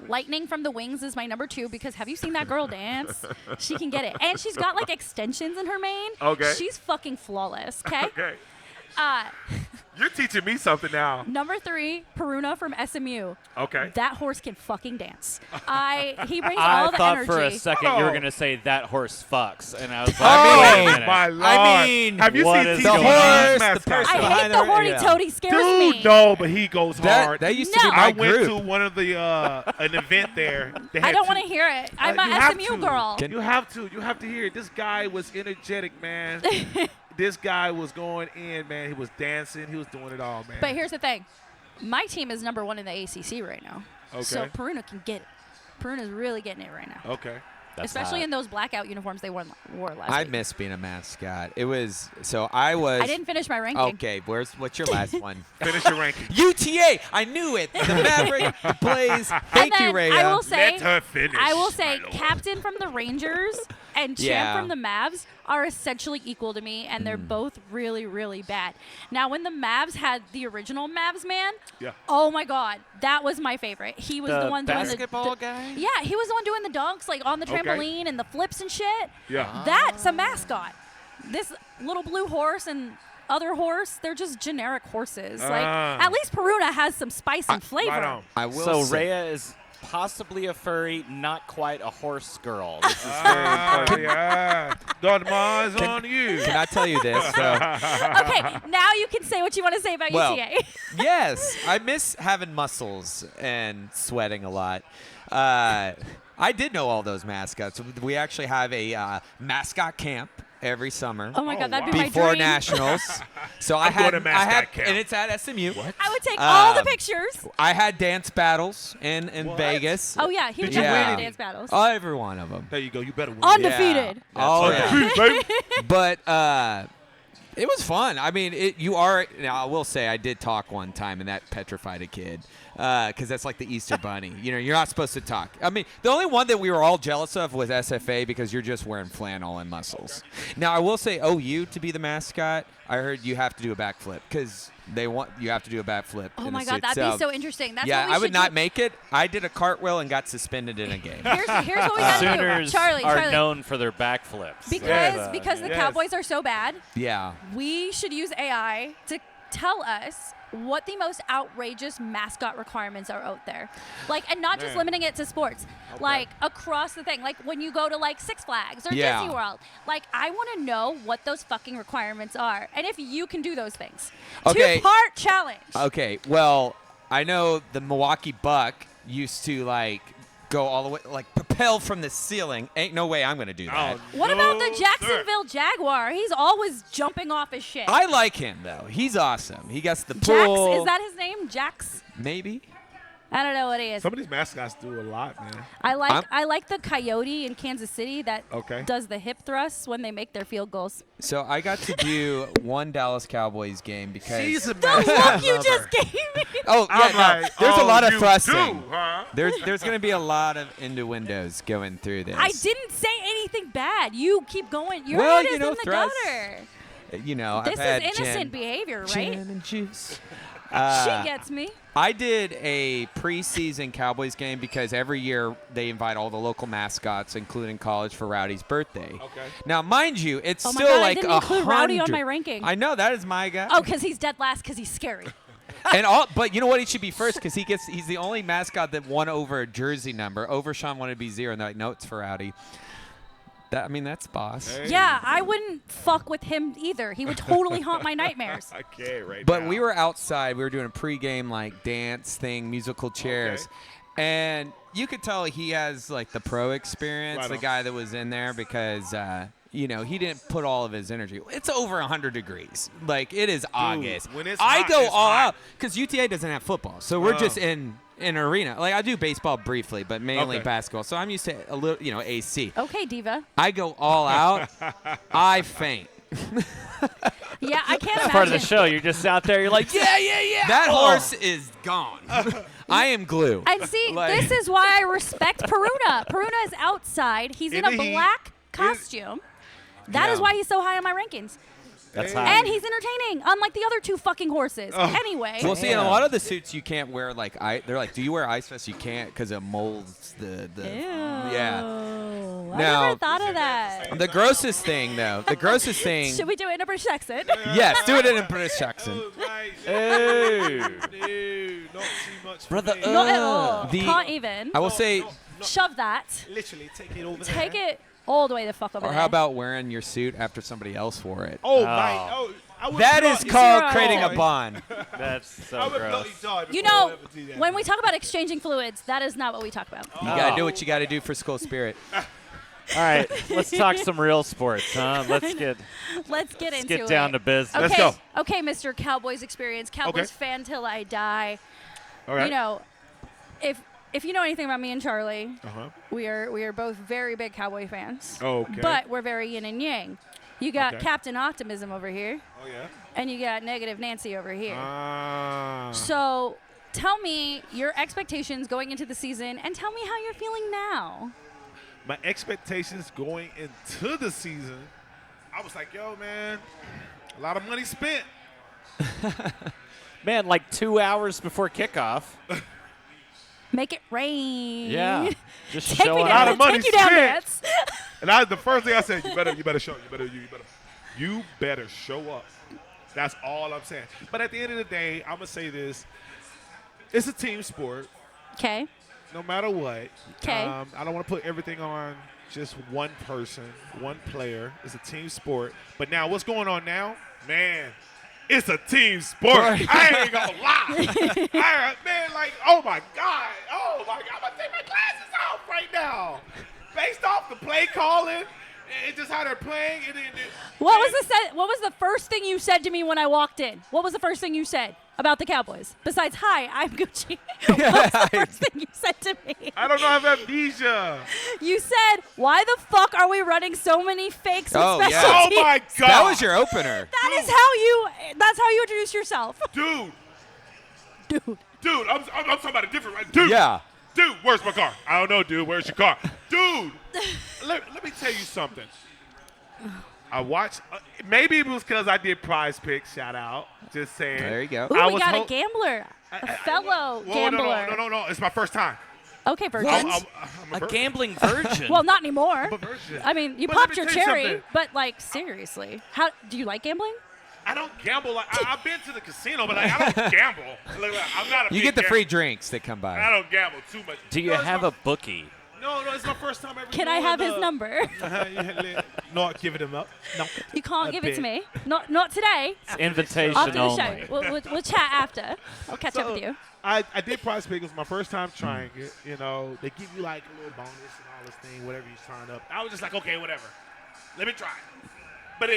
Lightning from the Wings is my number 2 because have you seen that girl dance? She can get it. And she's got like extensions in her mane.
Okay.
She's fucking flawless, okay?
Okay. You're teaching me something now.
Number 3, Peruna from SMU.
Okay.
That horse can fucking dance. He brings
I
all the
thought
energy.
for a second you were
Oh.
going to say that horse fucks, and I was like,
Oh,
wait a minute.
my Lord.
I mean,
have you
what
seen
is
TD's
the
going on?
horse, the
mascot?
person
I hate
behind
the
the-
horny
yeah.
toad. He scares
Dude,
me.
no, but he goes hard.
That used to
No.
be my
I went
group.
to one of the an event there. They
I
had
don't
two-
want to hear it. I'm
you
a
have
SMU
to.
girl.
You have to. You have to hear it. This guy was energetic, man. This guy was going in, man. He was dancing. He was doing it all, man.
But here's the thing. My team is number 1 in the ACC right now.
Okay.
So Peruna can get it. Peruna's really getting it right now.
Okay.
That's
Especially
hot.
in those blackout uniforms they wore last
I
week.
miss being a mascot. It was so I was.
I didn't finish my ranking.
Okay, what's your last one?
Finish your ranking.
UTA. I knew it. The Maverick, the Blaze. Thank you,
And then
Rayya.
I will say,
Let her finish.
I will say,
my lord.
captain from the Rangers and champ
Yeah.
from the Mavs are essentially equal to me, and they're both really, really bad. Now, when the Mavs had the original Mavs man,
Yeah.
oh my God, that was my favorite. He was the,
The
one doing
basketball
the
guy?
Yeah, he was the one doing the dunks, like on the
Okay.
trampoline and the flips and shit.
Yeah.
That's a mascot. This little blue horse and other horse, they're just generic horses. Like
Ah.
at least Peruna has some spice and flavor.
Right on.
I will
So
say,
Rayya is possibly a furry, not quite a horse girl. This is very important.
Yeah. Dogma is on you.
Can I tell you this? So,
Okay, now you can say what you want to say about
Well,
UTA.
yes, I miss having muscles and sweating a lot. I did know all those mascots. We actually have a mascot camp every summer
Oh my
Oh,
God, that'd
wow.
be my
before
dream.
nationals. So I
I'm going
had,
to
I
mascot
had,
camp.
and it's at SMU.
I would take all the
Um,
pictures.
I had dance battles in
What?
Vegas.
Oh yeah, he would
Did you
definitely
win?
dance battles.
Oh, every one of them.
There you go. You better win.
Undefeated.
Yeah. Oh,
That's
yeah.
right.
But it was fun. I mean, now I will say I did talk one time, and that petrified a kid because that's like the Easter Bunny. You know, you're not supposed to talk. I mean, the only one that we were all jealous of was SFA because you're just wearing flannel and muscles. Now I will say OU to be the mascot. I heard you have to do a backflip because you have to do a backflip.
Oh
in
my
the
God,
suit.
that'd be so interesting. That's
yeah,
what we
I would
should
not
do.
make it. I did a cartwheel and got suspended in a game.
Here's what we gotta do,
Sooners
Charlie.
are
Charlie.
known for their backflips.
Because the
Yes.
Cowboys are so bad,
Yeah.
we should use AI to tell us what the most outrageous mascot requirements are out there. Like, and not just
Man.
limiting it to sports, like across the thing. Like when you go to like Six Flags or
Yeah.
Disney World. Like, I want to know what those fucking requirements are and if you can do those things.
Okay.
2-part challenge.
Okay, well, I know the Milwaukee Buck used to like go all the way, like propel from the ceiling. Ain't no way I'm gonna do that.
What
no,
about the
sir.
Jacksonville Jaguar? He's always jumping off his shit.
I like him though. He's awesome. He gets the
Jax,
pool.
is that his name? Jax?
Maybe?
I don't know what he is.
Some of these mascots do a lot, man.
I
I'm-
like the coyote in Kansas City that
Okay.
does the hip thrusts when they make their field goals.
So I got to do one Dallas Cowboys game because
She's a
The
mascot
look you
lover.
just gave me.
oh yeah,
I'm
no,
like,
there's a
oh,
lot of
you
thrusting.
do, huh?
There's gonna be a lot of innuendos going through this.
I didn't say anything bad. You keep going. Your
Well,
head
you
is
know,
in the
thrusts.
gutter.
You know,
This
I've had
is innocent
gin,
behavior, right?
gin and juice.
She gets me.
I did a preseason Cowboys game because every year they invite all the local mascots, including college, for Rowdy's birthday.
Okay.
Now, mind you, it's
Oh my
still
God, I
like
didn't include Rowdy on
100.
my ranking.
I know that is my guy.
Oh, because he's dead last because he's scary.
But you know what? He should be first because he's the only mascot that won over a jersey number. Overshawn wanted to be 0, and they're like, no, it's for Rowdy. That's boss.
Hey.
Yeah, I wouldn't fuck with him either. He would totally haunt my nightmares.
I can't right
But
now.
we were outside. We were doing a pregame like dance thing, musical chairs. And you could tell he has like the pro experience,
Right
the
on.
guy that was in there because he didn't put all of his energy. It's over 100 degrees. Like it is August.
when it's
I
hot,
go
it's
all
hot.
out because UTA doesn't have football. So we're just in an arena. Like I do baseball briefly, but mainly
Okay.
basketball. So I'm used to a little, AC.
Okay, diva.
I go all out. I faint.
Yeah, I can't
That's part of the
imagine.
show. You're just out there. You're like, yeah.
That horse is gone. I am glue.
And see,
Like-
this is why I respect Peruna. Peruna is outside. He's in a
In the heat.
black costume. That is
Yeah.
why he's so high on my rankings.
That's
Hey.
hot.
And he's entertaining, unlike the other 2 fucking horses. Anyway.
Well, see, in a
Yeah.
lot of the suits, you can't wear like they're like, do you wear ice vest? You can't because it molds the.
Ew.
Yeah.
I
Now-
never thought of that.
The grossest thing, though. The grossest thing.
Should we do it in a British accent?
Yes, do it in a British accent.
Oh, nice.
Hey.
Dude, not too much for
Brother,
me.
Not at all.
The-
Can't even.
I will say,
No,
Shove that.
literally, take it over there.
Take it all the way the fuck over
or
there.
how about wearing your suit after somebody else wore it?
Oh,
Oh.
my. Oh, I would
That
bloody
is called
Zero.
creating a bond.
That's so
I would
gross.
bloody die
You
before I
know,
ever do that.
when we talk about exchanging fluids, that is not what we talk about.
You gotta do what you gotta do for school spirit.
All right, let's talk some real sports, huh? Let's get
Let's into
get down
it.
to business.
Let's
Okay,
go.
okay, Mr. Cowboys Experience, Cowboys fan till I die.
All right.
You know, if you know anything about me and Charlie,
Uh-huh.
we are both very big Cowboy fans.
Okay.
But we're very yin and yang. You got
Okay.
Captain Optimism over here,
Oh, yeah?
and you got Negative Nancy over here.
Ah.
So tell me your expectations going into the season, and tell me how you're feeling now.
My expectations going into the season, I was like, yo, man, a lot of money spent.
Man, like 2 hours before kickoff.
Make it rain.
Yeah, just
Take
showing
me
lot
down.
of money
Take you down,
spent.
Nance.
And the first thing I said, you better show. You better show up. That's all I'm saying. But at the end of the day, I'm gonna say this: it's a team sport,
Okay.
no matter what.
'Kay.
I don't want to put everything on just one person, one player. It's a team sport. But now, what's going on now, man? It's a team sport. I ain't gonna lie. Man, like, oh my God. I'm gonna take my glasses off right now. Based off the play calling and just how they're playing.
What was the first thing you said to me when I walked in? What was the first thing you said about the Cowboys? Besides, hi, I'm Gucci. What was the first thing you said to me?
I don't know. I have amnesia.
You said, why the fuck are we running so many fakes with
Oh,
special
yeah.
Oh
teams?
my God.
That was your opener.
That's how you introduce yourself.
Dude.
Dude.
I'm talking about a different, right? Dude.
Yeah.
Dude, where's my car? I don't know, dude. Where's your car? Dude, let me tell you something. I watched, maybe it was because I did Prize Picks, shout out. Just saying.
There you go.
Ooh,
I
we
was
got
ho-
a gambler. A fellow
Whoa,
gambler.
No. It's my first time.
Okay, virgins.
I'm
A
virgin.
gambling virgin.
Well, not anymore.
I'm a virgin.
I mean, you
But let
popped
me
your
tell you
cherry,
something.
but like seriously, how do you like gambling?
I don't gamble. I've been to the casino, but I don't gamble. Like, I'm not a
You
big
get the free
gambler.
drinks that come
I
by.
don't gamble too much.
Do you
it's
have
my-
a bookie?
No, it's my first time ever.
Can I
doing
have his
the-
number?
Not giving him up. No.
You can't
A
give it to
bit.
me. Not today.
It's invitation
After the
only.
show, we'll chat after. I'll catch up
So,
with you.
I did Prize Pick. It was my first time trying it. You know, they give you like a little bonus and all this thing, whatever you sign up. I was just like, okay, whatever. Let me try it. But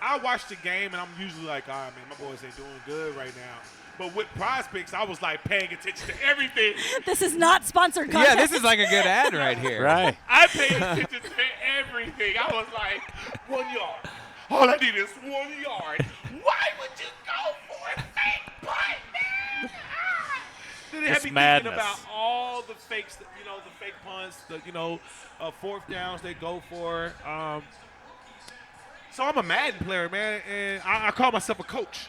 I watched the game, and I'm usually like, all right, man, my boys ain't doing good right now. But with Prize Picks, I was like paying attention to everything.
This is not sponsored
Yeah,
content.
this is like a good ad right here.
Right.
I paid attention to everything. I was like, 1 yard. All I need is 1 yard. Why would you go for a fake punt, man? Then it had
It's
me
madness.
thinking about all the fakes, the fake punts, the fourth downs they go for. So I'm a Madden player, man, and I call myself a coach.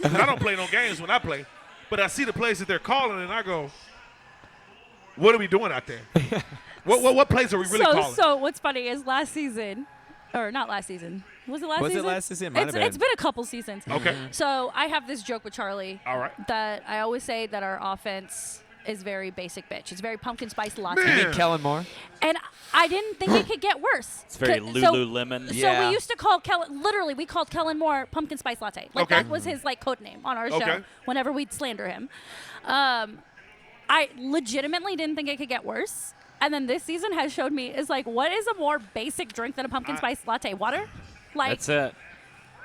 'Cause I don't play no games when I play, but I see the plays that they're calling, and I go, "What are we doing out there? what plays are we really calling?"
So what's funny is last season, or not last season. Was it last
Was it
season?
last season? It might have
It's
been.
been a couple seasons.
Okay.
So I have this joke with Charlie
All right.
that I always say that our offense is very basic bitch. It's very pumpkin spice latte.
Man.
You mean Kellen Moore?
And I didn't think it could get worse.
It's very
So-
Lululemon.
So
Yeah.
we used to call Kellen, literally, we called Kellen Moore pumpkin spice latte. Like
Okay.
that was his like code name on our show
Okay.
whenever we'd slander him. I legitimately didn't think it could get worse. And then this season has showed me is like, what is a more basic drink than a pumpkin spice latte? Water? Like,
That's it.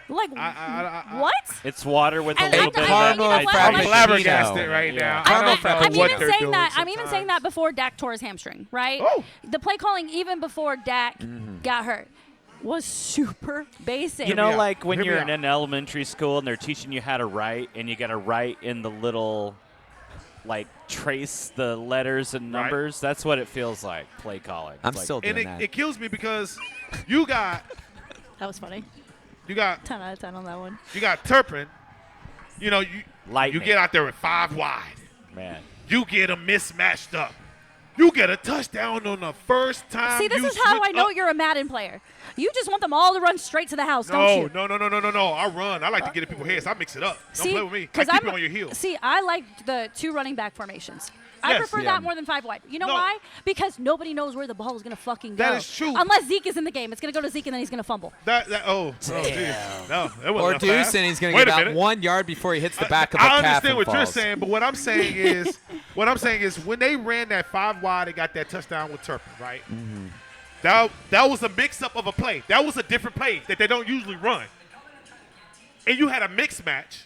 like
I-
what?
It's water with
And
a little
I'm-
bit
I'm-
of
you know what?
I'm
Like-
flabbergasted right
Yeah.
now.
I'm,
I don't
I'm
know what
even
they're
saying
doing
that. I'm even
sometimes.
saying that before Dak tore his hamstring, right?
Oh.
The play calling even before Dak got hurt was super basic.
You know,
out.
like when
Hear me
you're
out.
in elementary school and they're teaching you how to write, and you got to write in the little, like, trace the letters and
Right.
numbers. That's what it feels like, play calling.
I'm
Like,
still doing
And
that.
it kills me because you got
that was funny. 10 out of 10 on that one.
You got Turpin. You know, you
Lightning.
get out there with 5 wide.
Man.
You get them mismatched up. You get a touchdown on the first time.
See, this
you
is how I
switch
know
up.
you're a Madden player. You just want them all to run straight to the house, don't
No,
you?
no. I run. I like to get in people's heads. I mix it up. Don't play with me. I keep it on your heels.
See, I like the 2 running back formations. I
Yes.
prefer that more than 5 wide. You know
No.
why? Because nobody knows where the ball is going to fucking go.
That is true.
Unless Zeke is in the game. It's going to go to Zeke and then he's going to fumble.
Oh, geez. No, that wasn't
Or
that
Deuce,
fast.
and he's going to
Wait
get
a
about
minute.
1 yard before he hits the back of the
I
calf
understand
and
what you're
falls.
saying, but what I'm saying is when they ran that 5 wide and got that touchdown with Turpin, right?
Mm-hmm.
That was a mix-up of a play. That was a different play that they don't usually run. And you had a mix match,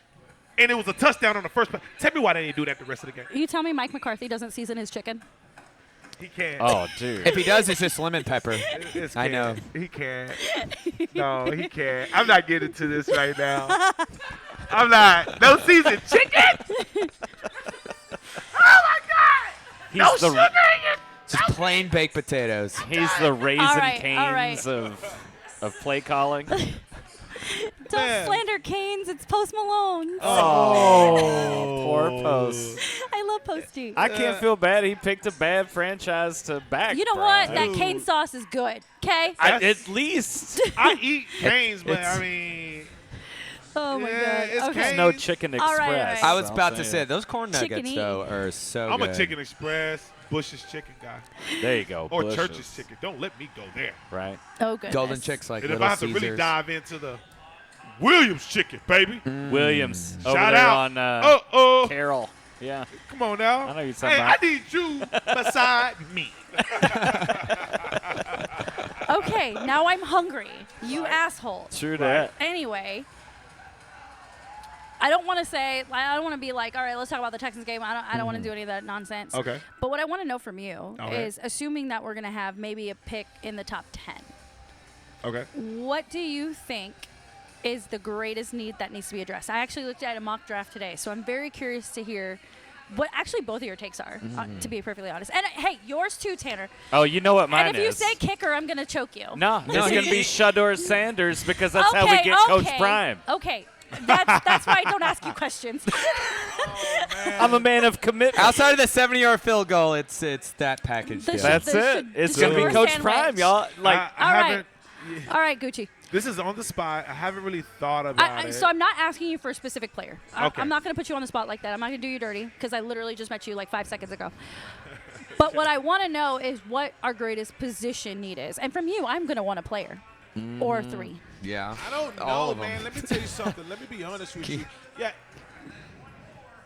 and it was a touchdown on the first play. Tell me why they didn't do that the rest of the game.
You tell me Mike McCarthy doesn't season his chicken?
He can't.
Oh, dude.
If he does, it's just lemon pepper. I know.
He can't. No, he can't. I'm not getting to this right now. I'm not. No season chicken? Oh, my God.
He's
No
the-
sugar in it.
Just plain baked potatoes.
He's the Raisin
All right.
Canes of play calling.
Don't
Man.
slander Canes. It's Post Malone.
Oh, poor Post.
I love Posty.
I can't feel bad. He picked a bad franchise to back.
You know
bro.
what? That cane sauce is good. Okay.
At least.
I eat canes, but
It's-
I mean,
Oh my
Yeah,
god.
it's
Okay.
Cane's.
No Chicken
All
Express.
right, all right.
I was
I'm
about to
saying.
say, those corn nuggets,
Chicken-y.
though, are so
I'm
good.
a Chicken Express, Bush's chicken guy,
There you go.
or
Bush's,
Church's chicken. Don't let me go there.
Right.
Oh goodness.
Golden chicks like
And if
Little
I have to
Caesars.
really dive into the Williams chicken, baby.
Williams over
Shout
there
out.
on Carroll. Yeah.
Come on now.
I know you're talking
Hey,
about.
I need you beside me.
Okay, now I'm hungry. You asshole.
True that.
Anyway, I don't want to say. I don't want to be like, all right, let's talk about the Texans game. I don't want to do any of that nonsense.
Okay.
But what I want to know from you
Okay.
is, assuming that we're going to have maybe a pick in the top 10,
Okay.
what do you think is the greatest need that needs to be addressed? I actually looked at a mock draft today, so I'm very curious to hear what actually both of your takes are, to be perfectly honest. And hey, yours too, Tanner.
Oh, you know what mine
And if you
is.
say kicker, I'm going to choke you.
No, it's
No,
going to be Shador Sanders because that's how we
Okay,
get Coach
okay,
Prime.
Okay. That's why I don't ask you questions.
I'm a man of commitment.
Outside of the 70-yard field goal, it's that package
The
deal.
sh-
That's
the
it.
sh-
It's
the
going to be
Shador
Coach
sandwich.
Prime, y'all. Like,
I
All right.
haven't.
All right, Gucci.
This is on the spot. I haven't really thought about it.
So I'm not asking you for a specific player.
Okay.
I'm not going to put you on the spot like that. I'm not going to do you dirty because I literally just met you like 5 seconds ago. But what I want to know is what our greatest position need is. And from you, I'm going to want a player or 3.
Yeah.
I don't
All
know,
of 'em.
man. Let me tell you something. Let me be honest with you. Yeah.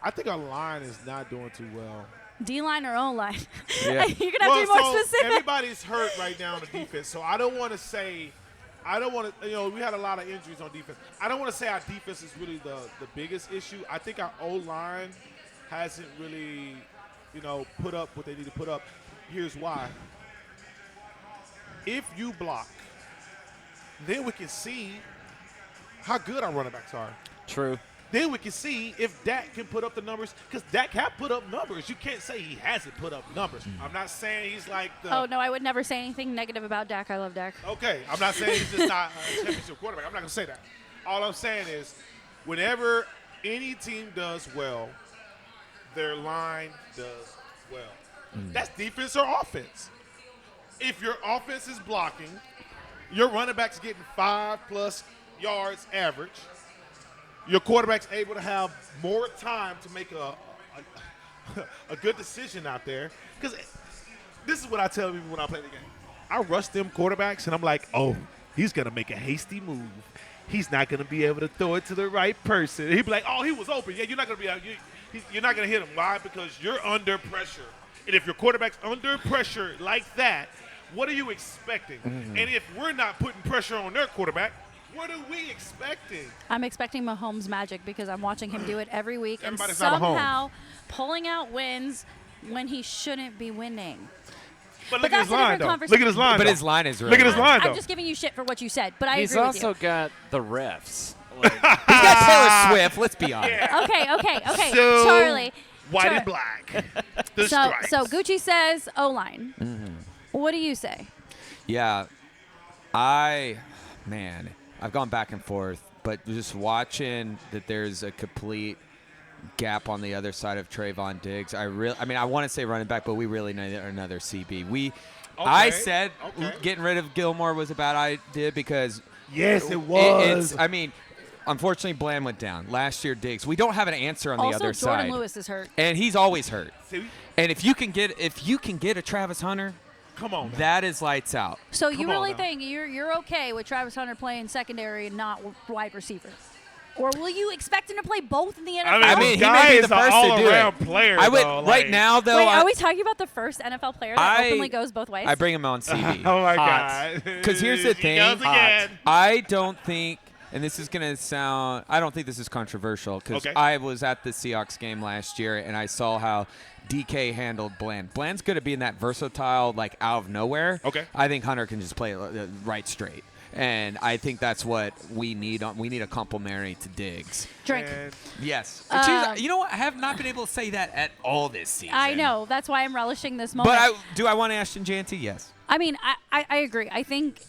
I think our line is not doing too well.
D-line or O-line?
Yeah.
You're going to have to be more specific.
everybody's hurt right now on the defense, so I don't want to say. I don't want to. We had a lot of injuries on defense. I don't want to say our defense is really the biggest issue. I think our O-line hasn't really, put up what they need to put up. Here's why. If you block, then we can see how good our running backs are.
true.
Then we can see if Dak can put up the numbers, because Dak have put up numbers. You can't say he hasn't put up numbers. I'm not saying he's like the.
Oh, no, I would never say anything negative about Dak. I love Dak.
Okay, I'm not saying he's just not a championship quarterback. I'm not going to say that. All I'm saying is whenever any team does well, their line does well. That's defense or offense. If your offense is blocking, your running back's getting 5+ yards average, your quarterback's able to have more time to make a good decision out there. Because this is what I tell people when I play the game. I rush them quarterbacks, and I'm like, oh, he's going to make a hasty move. He's not going to be able to throw it to the right person. He'd be like, oh, he was open. Yeah, you're not going to be you're not going to hit him. Why? Because you're under pressure. And if your quarterback's under pressure like that, what are you expecting? And if we're not putting pressure on their quarterback, what are we expecting?
I'm expecting Mahomes magic because I'm watching him do it every week and
Everybody's not Mahomes.
somehow pulling out wins when he shouldn't be winning.
But
But
look at his
that's a
line,
different
though.
conversation.
Look at his line,
But
though.
his line is really
Look at his
good.
line, though.
I'm just giving you shit for what you said, but I
He's
agree
also
with
got the refs. Like,
He's got Taylor Swift. Let's be honest.
Yeah.
you. Okay.
So,
Charlie.
White
Char-
and black. The
So
stripes.
Gucci says O-line. What do you say?
Yeah. Man, I've gone back and forth, but just watching that there's a complete gap on the other side of Trayvon Diggs. I want to say running back, but we really need another CB. I said getting rid of Gilmore was a bad idea because
yes, it was.
Unfortunately, Bland went down. Last year, Diggs. We don't have an answer on the other
Also, Jordan
side.
Lewis is hurt.
And he's always hurt.
See?
And if you can get a Travis Hunter,
come on,
that is lights out.
So you really think you're okay with Travis Hunter playing secondary and not wide receiver? Or will you expect him to play both in the NFL?
He may be the first to do it.
Player,
I would right now though.
Wait, are we talking about the first NFL player that openly goes both ways?
I bring him on CB.
Oh my God!
Because here's the thing. I don't think, and this is gonna sound. I don't think this is controversial because I was at the Seahawks game last year and I saw how DK handled Bland. Bland's good at being that versatile, like out of nowhere.
Okay.
I think Hunter can just play right straight. And I think that's what we need. We need a complementary to Diggs.
Drink.
Yes. You know what? I have not been able to say that at all this season.
I know. That's why I'm relishing this moment.
But do I want Ashton Janty? Yes.
I mean, I agree. I think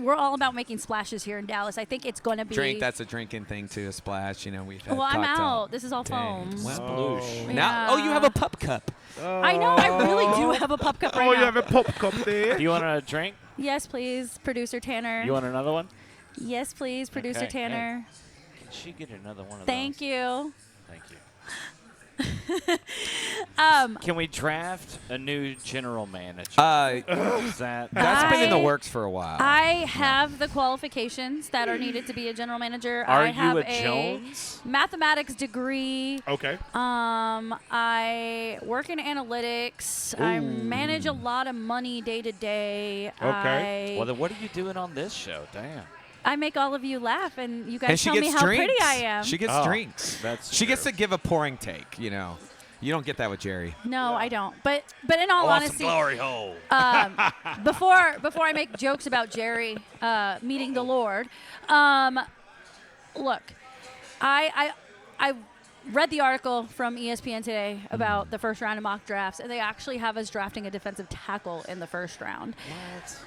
we're all about making splashes here in Dallas. I think it's going to be.
Drink. That's a drinking thing, too. A splash. We've had
Well, I'm
cocktail.
out. This is all foam.
Well,
Yeah.
now, you have a pup cup.
I know. I really do have a pup cup right now.
You have a pup cup there.
Do you want a drink?
Yes, please, Producer Tanner.
You want another one?
Yes, please, Producer
Okay.
Tanner.
Hey, can she get another one of
Thank
those?
you.
Thank you.
Um,
Can we draft a new general manager?
That's been in the works for a while.
I have the qualifications that are needed to be a general manager.
Are
I have
you a Jones?
Mathematics degree.
Okay.
I work in analytics. I manage a lot of money day to day.
Okay.
Well, then what are you doing on this show? Damn.
I make all of you laugh, and you guys
and she
tell
gets
me how
drinks.
pretty I am.
She gets drinks.
That's
she gets
true.
to give a pouring take. You don't get that with Jerry.
No, I don't. But in all honesty,
glory hole.
before I make jokes about Jerry meeting the Lord, look, I read the article from ESPN today about the first round of mock drafts, and they actually have us drafting a defensive tackle in the first round.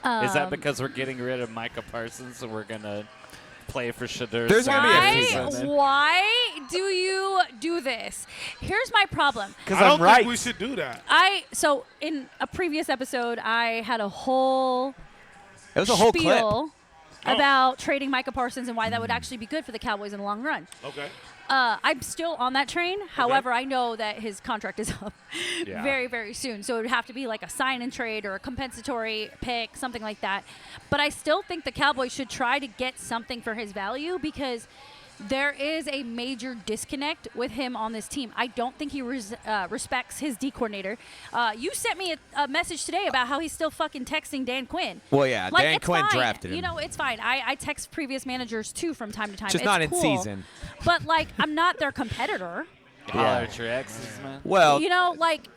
What? Is that because we're getting rid of Micah Parsons and we're gonna play for Shadur's?
There's gonna be a few.
Why do you do this? Here's my problem.
I don't think we should do that.
So in a previous episode, I had a whole
It was a whole clip.
spiel about trading Micah Parsons and why that would actually be good for the Cowboys in the long run.
Okay.
I'm still on that train. However, I know that his contract is up very, very soon. So it would have to be like a sign and trade or a compensatory pick, something like that. But I still think the Cowboys should try to get something for his value because there is a major disconnect with him on this team. I don't think he respects his D coordinator. You sent me a message today about how he's still fucking texting Dan Quinn.
Well, yeah,
Like,
Dan
it's
Quinn
fine.
drafted him.
You know, it's fine. I text previous managers too from time to time.
Just
it's
not in
cool.
season.
But like, I'm not their competitor.
Holler at your exes, man.
Well,
You know, like,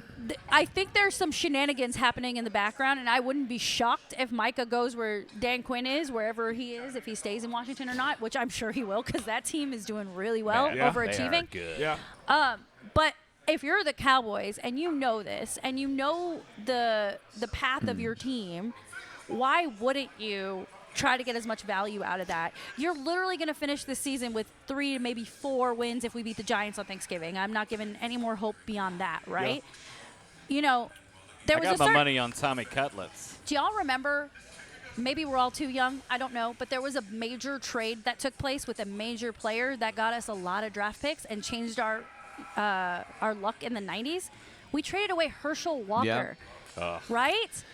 I think there's some shenanigans happening in the background, and I wouldn't be shocked if Micah goes where Dan Quinn is, wherever he is, if he stays in Washington or not, which I'm sure he will because that team is doing really well,
Yeah,
overachieving.
They are good.
Yeah.
But if you're the Cowboys and you know this and you know the path of your team, why wouldn't you try to get as much value out of that? You're literally going to finish this season with 3 to maybe 4 wins if we beat the Giants on Thanksgiving. I'm not giving any more hope beyond that, right?
Yeah.
You know, there
I
was
got
a
my
certain.
money on Tommy Cutlets.
Do y'all remember? Maybe we're all too young. I don't know, but there was a major trade that took place with a major player that got us a lot of draft picks and changed our luck in the 90s. We traded away Herschel Walker, right?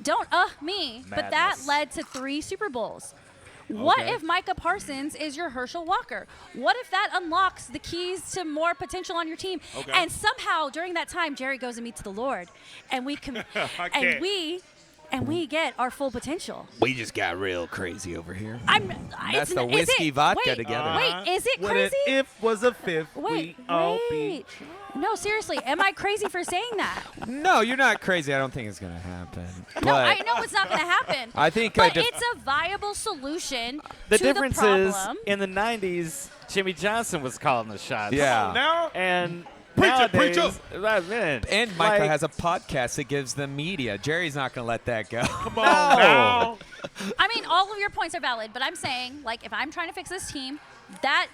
Don't me, but that
Madness.
led to 3 Super Bowls. What
Okay.
if Micah Parsons is your Herschel Walker? What if that unlocks the keys to more potential on your team?
Okay.
And somehow during that time, Jerry goes and meets the Lord, and we can,
I
and
can't.
we get our full potential.
we just got real crazy over here.
That's
the whiskey vodka together.
Wait, is it
When
crazy?
an if was a fifth,
Wait,
we all be.
wait. No, seriously, am I crazy for saying that?
No, you're not crazy. I don't think it's gonna happen.
No, I know it's not going to happen.
I think
but it's a viable solution
The
to
difference
the
is,
problem.
in the 90s, Jimmy Johnson was calling the shots.
Yeah.
Now,
And
Preach
nowadays, man.
And Micah
like,
has a podcast that gives them media. Jerry's not going to let that go.
Come on now.
I mean, all of your points are valid, but I'm saying, like, if I'm trying to fix this team, that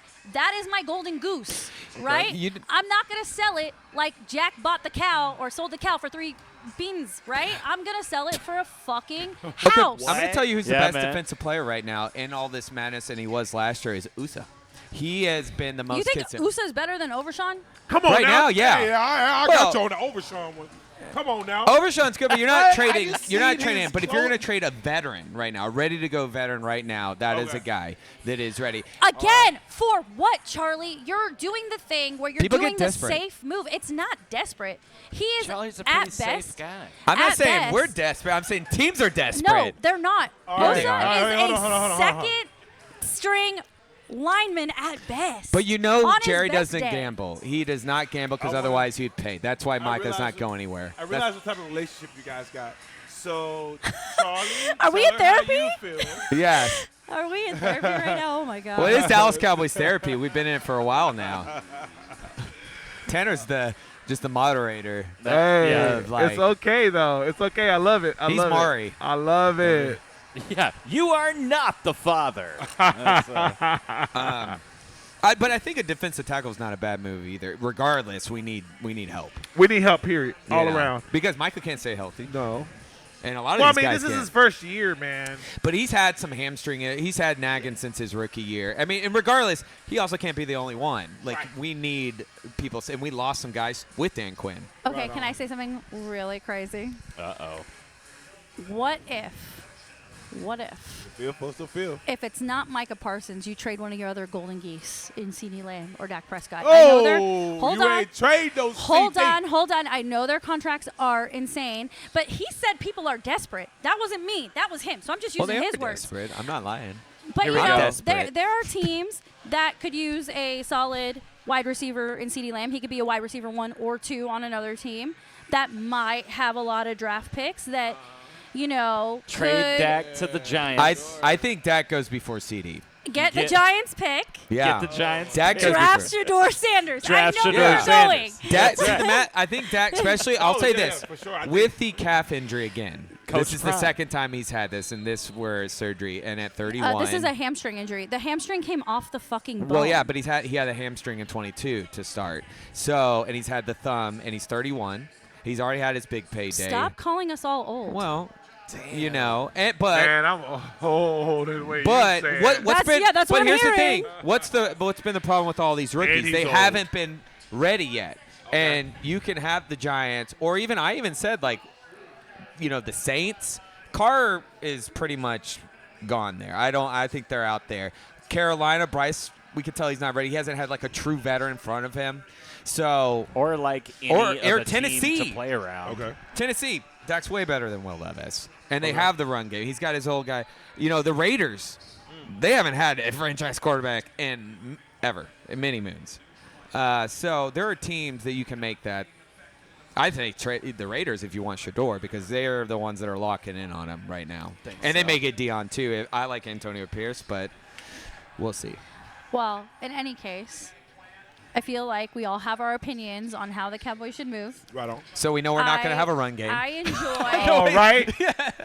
is my golden goose, right? I'm not going to sell it like Jack bought the cow or sold the cow for 3 beans, right? I'm going to sell it for a fucking house.
I'm going to tell you who's the
Yeah,
best
man.
defensive player right now in all this madness, and he was last year, is Usa. He has been the most
You think
consistent.
Usa's better than Overshawn?
Come on
Right now, yeah.
Hey, I got you on the Overshawn one. Come on now.
Overshawn's good, but you're not
I
trading.
just
You're not
seen
trading
his
him. But if you're going to
clothes.
trade a veteran right now, ready to go veteran right now, that is
Okay.
a guy that is ready.
Again, for what, Charlie? You're doing the thing where you're
People get
doing the
desperate.
safe move. It's not desperate. He is
Charlie's a
at
pretty
best.
safe guy.
I'm not
At
saying
best-
we're desperate. I'm saying teams are desperate.
No, they're not.
All right.
Usa
They are.
All right, hold
is
on, hold on,
a
hold on.
second string lineman at best.
But you know
On his
Jerry
best
doesn't
day.
gamble. He does not gamble because
I wanna-
otherwise he'd pay. That's why Micah's
realize
not
it-
going anywhere.
I realize what type of relationship you guys got. So, Charlie,
Are we
tell
in
her how
therapy?
you feel.
Yes.
Are we in therapy right now? Oh my god.
Well, it is Dallas Cowboys therapy. We've been in it for a while now. Tanner's just the moderator.
Hey,
Yeah, like-
it's okay though. It's okay. I love it. I
He's
love
Maury.
it. I love it.
Yeah, you are not the father. That's,
But I think a defensive tackle is not a bad move either. Regardless, we need help.
We need help. Period. All
You know?
around.
Because Micah can't stay healthy,
No.
and a lot of
Well, I
these
mean,
guys
this is
can't.
his first year, man.
But he's had some hamstring. He's had nagging since his rookie year. I mean, and regardless, he also can't be the only one. Like, we need people. And we lost some guys with Dan Quinn.
Okay, can I say something really crazy?
uh-oh.
What if
Feel supposed to feel.
if it's not Micah Parsons, you trade one of your other golden geese in CeeDee Lamb or Dak Prescott? I know they're hold
you
on.
ain't trade those
Hold
CD.
on. I know their contracts are insane, but he said people are desperate. That wasn't me. That was him. So I'm just
Well,
using
they
his
are
words.
desperate. I'm not lying.
But
Here
you
we
know,
go.
Desperate.
there are teams that could use a solid wide receiver in CeeDee Lamb. He could be a wide receiver 1 or 2 on another team that might have a lot of draft picks that, you know,
Trade
could
Dak to the Giants.
I think Dak goes before CD.
get the
Get-
Giants pick.
Yeah.
Get the Giants.
Dak goes
Draft
before.
Shador Sanders.
Draft
I know
Shador
where you're
Sanders.
going.
Dak, see, I think Dak, especially, I'll
Oh,
say
yeah,
this,
for sure. I think-
with the calf injury again.
Coach
this is the
Prime.
second time he's had this, and this were surgery. And at 31,
This is a hamstring injury. The hamstring came off the fucking bone.
well, yeah, but he had a hamstring in 22 to start. So, and he's had the thumb, and he's 31. He's already had his big payday.
Stop calling us all old.
Well, you know, but
Man, I'm old in the way
but
you saying.
what's
That's-
been?
yeah, that's
but
what I'm
here's the
hearing.
thing. What's been the problem with all these rookies?
he's
They
old.
haven't been ready yet. And you can have the Giants, or even I even said like, you know, the Saints. Carr is pretty much gone there. I think they're out there. Carolina, Bryce, we can tell he's not ready. He hasn't had like a true veteran in front of him. So
Or like any
Or
of the
Tennessee.
team to play around.
Okay.
Tennessee, Dak's way better than Will Levis. And they have the run game. He's got his old guy. You know, the Raiders, they haven't had a franchise quarterback in many moons. So there are teams that you can make that. I think trade the Raiders if you want Shador because they are the ones that are locking in on him right now. And they may get Dion too. I like Antonio Pierce, but we'll see.
Well, in any case, I feel like we all have our opinions on how the Cowboys should move.
Right on.
So we know we're not going to have a run game.
I enjoy.
All right.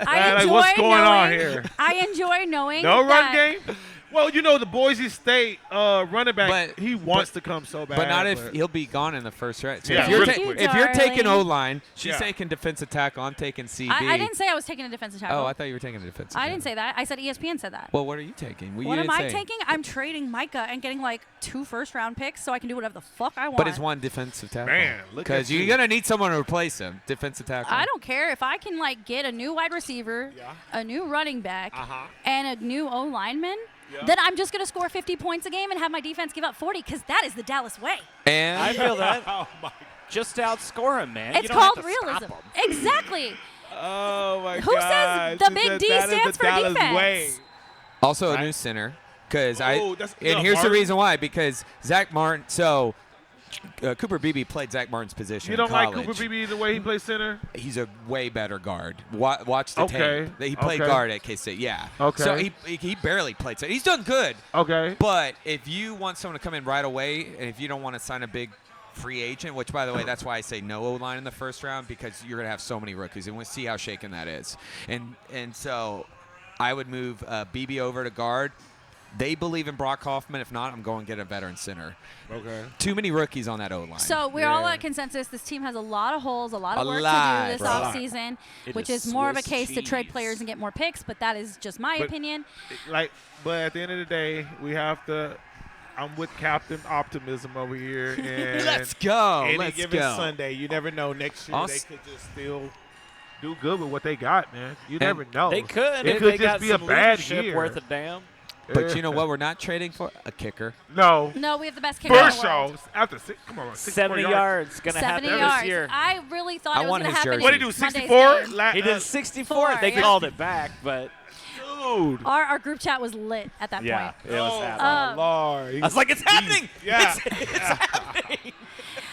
I
Like,
enjoy
what's going on
knowing-
here?
I enjoy knowing.
No run
that-
game? Well, you know, the Boise State running back,
But-
he wants to come so bad.
But not if he'll be gone in the first round. So
Yeah,
if you're,
really
ta-
quick.
if you're taking
Darling.
O-line, she's
Yeah.
taking defensive tackle. I'm taking CD.
I didn't say I was taking a defensive tackle.
Oh, I thought you were taking a defensive.
I
tackle.
didn't say that. I said ESPN said that.
Well, what are you taking? Well, you
What am
didn't
I
say.
taking? I'm trading Micah and getting like 2 first-round picks so I can do whatever the fuck I want.
But it's one defensive tackle.
Man, look
because
at
you're
you.
gonna need someone to replace him. Defensive tackle.
I don't care if I can like get a new wide receiver, a new running back, and a new O lineman. Then I'm just gonna score 50 points a game and have my defense give up 40 because that is the Dallas way.
And
I feel that.
Oh my.
Just outscore him, man.
It's
you don't have
called
to stop
realism.
him.
Exactly.
Oh my
Who says
God.
the big D stands for
Dallas
defense?
way.
also a
Right.
new center. Because
that's-
and
yeah,
here's the
Martin.
reason why. Because Zach Martin. So Cooper Beebe played Zach Martin's position.
You don't
in
like
college.
Cooper Beebe the way he plays center?
He's a way better guard. Watch the
Okay.
tape. He played
Okay.
guard at K-State. Yeah.
Okay.
So he barely played. So he's done good.
Okay.
But if you want someone to come in right away, and if you don't want to sign a big free agent, which, by the way, that's why I say no O-line in the first round, because you're going to have so many rookies, and we'll see how shaken that is. And so I would move BB over to guard. They believe in Brock Hoffman. If not, I'm going to get a veteran center.
Okay.
Too many rookies on that O-line.
So we're all at consensus. This team has a lot of holes, a lot of work to do this offseason, which is more of a case to trade players and get more picks, but that is just my opinion.
But at the end of the day, we have to. I'm with Captain Optimism over here. And
Let's go.
Any given Sunday, you never know. Next year, they could just still
do good with what they got, man. You never know.
They could.
It
if
could
they
just
got
be a
some
bad
leadership
year.
worth a damn.
But you know what we're not trading for? A kicker.
No.
No, we have the best kicker in
First
the world.
show after come on,
70 yards going to
70
happen
yards.
this year.
I really thought
I
it was
want
going to
his
happen.
jersey.
What did he do?
Monday's
64?
game.
He did 64. They
yeah.
called it back, but
Dude.
Our group chat was lit at that
yeah,
point.
it was happening.
Lord.
I was like, it's happening.
Yeah.
It's happening.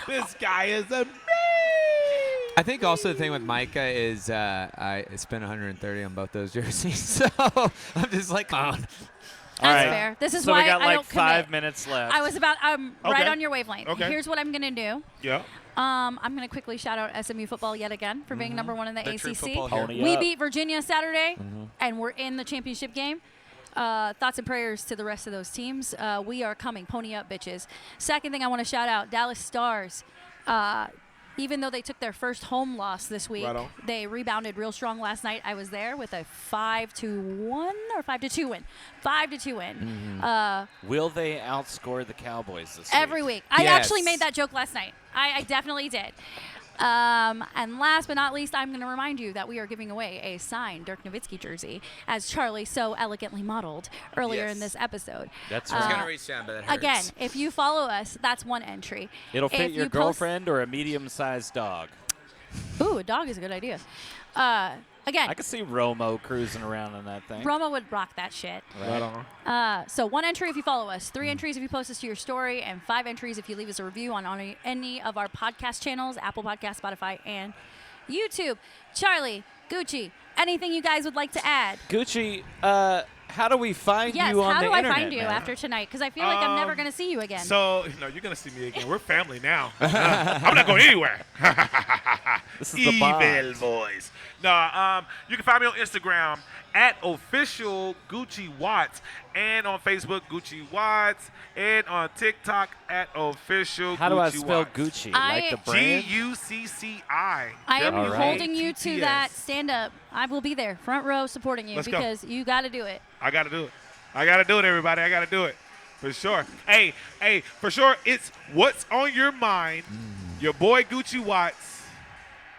This guy is amazing.
I think also the thing with Micah is I spent 130 on both those jerseys, so I'm just like, come on.
That's
All right.
fair. This is
so
why
we got
I
like
don't
5
commit.
minutes left.
I'm right
Okay.
on your wavelength.
Okay.
Here's what I'm going to do.
Yeah.
I'm going to quickly shout out SMU football yet again for being number one in the
They're true
ACC.
football here.
Pony
We
up.
beat Virginia Saturday, and we're in the championship game. Thoughts and prayers to the rest of those teams. We are coming. Pony up, bitches. Second thing I want to shout out, Dallas Stars. Even though they took their first home loss this week,
Right on.
they rebounded real strong last night. I was there with a 5-1 or 5-2 win. 5-2 win.
Will they outscore the Cowboys this
Every
week?
week. I
Yes.
actually made that joke last night. I definitely did. And last but not least, I'm going to remind you that we are giving away a signed Dirk Nowitzki jersey, as Charlie so elegantly modeled earlier in this episode.
That's
I was
right.
gonna reach down, but it hurts.
Again, if you follow us, that's one entry.
It'll fit
If
your
you post-
girlfriend or a medium-sized dog.
Ooh, a dog is a good idea. Again,
I could see Romo cruising around in that thing.
Roma would rock that shit.
Right on.
So one entry if you follow us, 3 entries if you post us to your story, and 5 entries if you leave us a review on any of our podcast channels, Apple Podcast, Spotify, and YouTube. Charlie, Gucci, anything you guys would like to add?
Gucci, how do we find
Yes,
you on
how
the
do I
internet,
find you
man?
after tonight? Because I feel like I'm never going to see you again.
So, no, you're going to see me again. We're family now. I'm not going anywhere.
This is the bond.
Evil voice. No, you can find me on Instagram at official Gucci Watts, and on Facebook Gucci Watts, and on TikTok at official
How do
Gucci
I spell
Watts.
Gucci?
I-
Like the brand?
Gucci.
I am
All right.
holding you to that
WATTS.
stand-up. I will be there, front row, supporting you
Let's go.
because you got to do it.
I got to do it. I got to do it, everybody. I got to do it. For sure. Hey, for sure, it's What's on Your Mind, your boy Gucci Watts.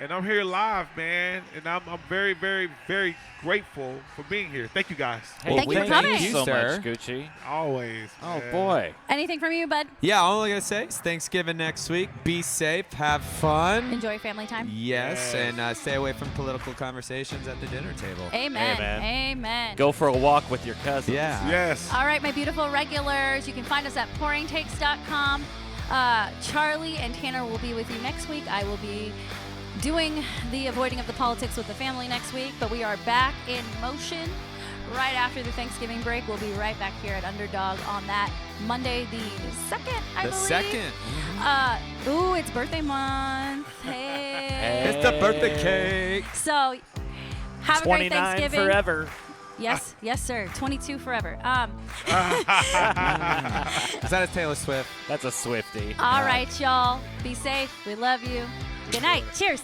And I'm here live, man. And I'm very, very, very grateful for being here. Thank you, guys.
Hey,
Thank you for
thank
coming.
you so
Sir.
much, Gucci.
Always.
Oh,
man.
boy.
Anything from you, bud?
Yeah, all I'm gonna say is Thanksgiving next week. Be safe, have fun.
Enjoy family time.
Yes,
Yes.
and stay away from political conversations at the dinner table.
Amen.
Amen.
Amen.
Go for a walk with your cousins.
Yeah.
Yes.
All right, my beautiful regulars, you can find us at pouringtakes.com. Charlie and Tanner will be with you next week. I will be doing the avoiding of the politics with the family next week, but we are back in motion right after the Thanksgiving break. We'll be right back here at Underdog on that Monday, the 2nd, I
The
believe.
second.
Ooh, it's birthday month. Hey.
It's the birthday cake.
So, have a great
29
Thanksgiving.
forever.
Yes, yes, sir. 22 forever.
Is that a Taylor Swift?
That's a Swiftie.
All right, y'all. Be safe. We love you. Good night. Cheers.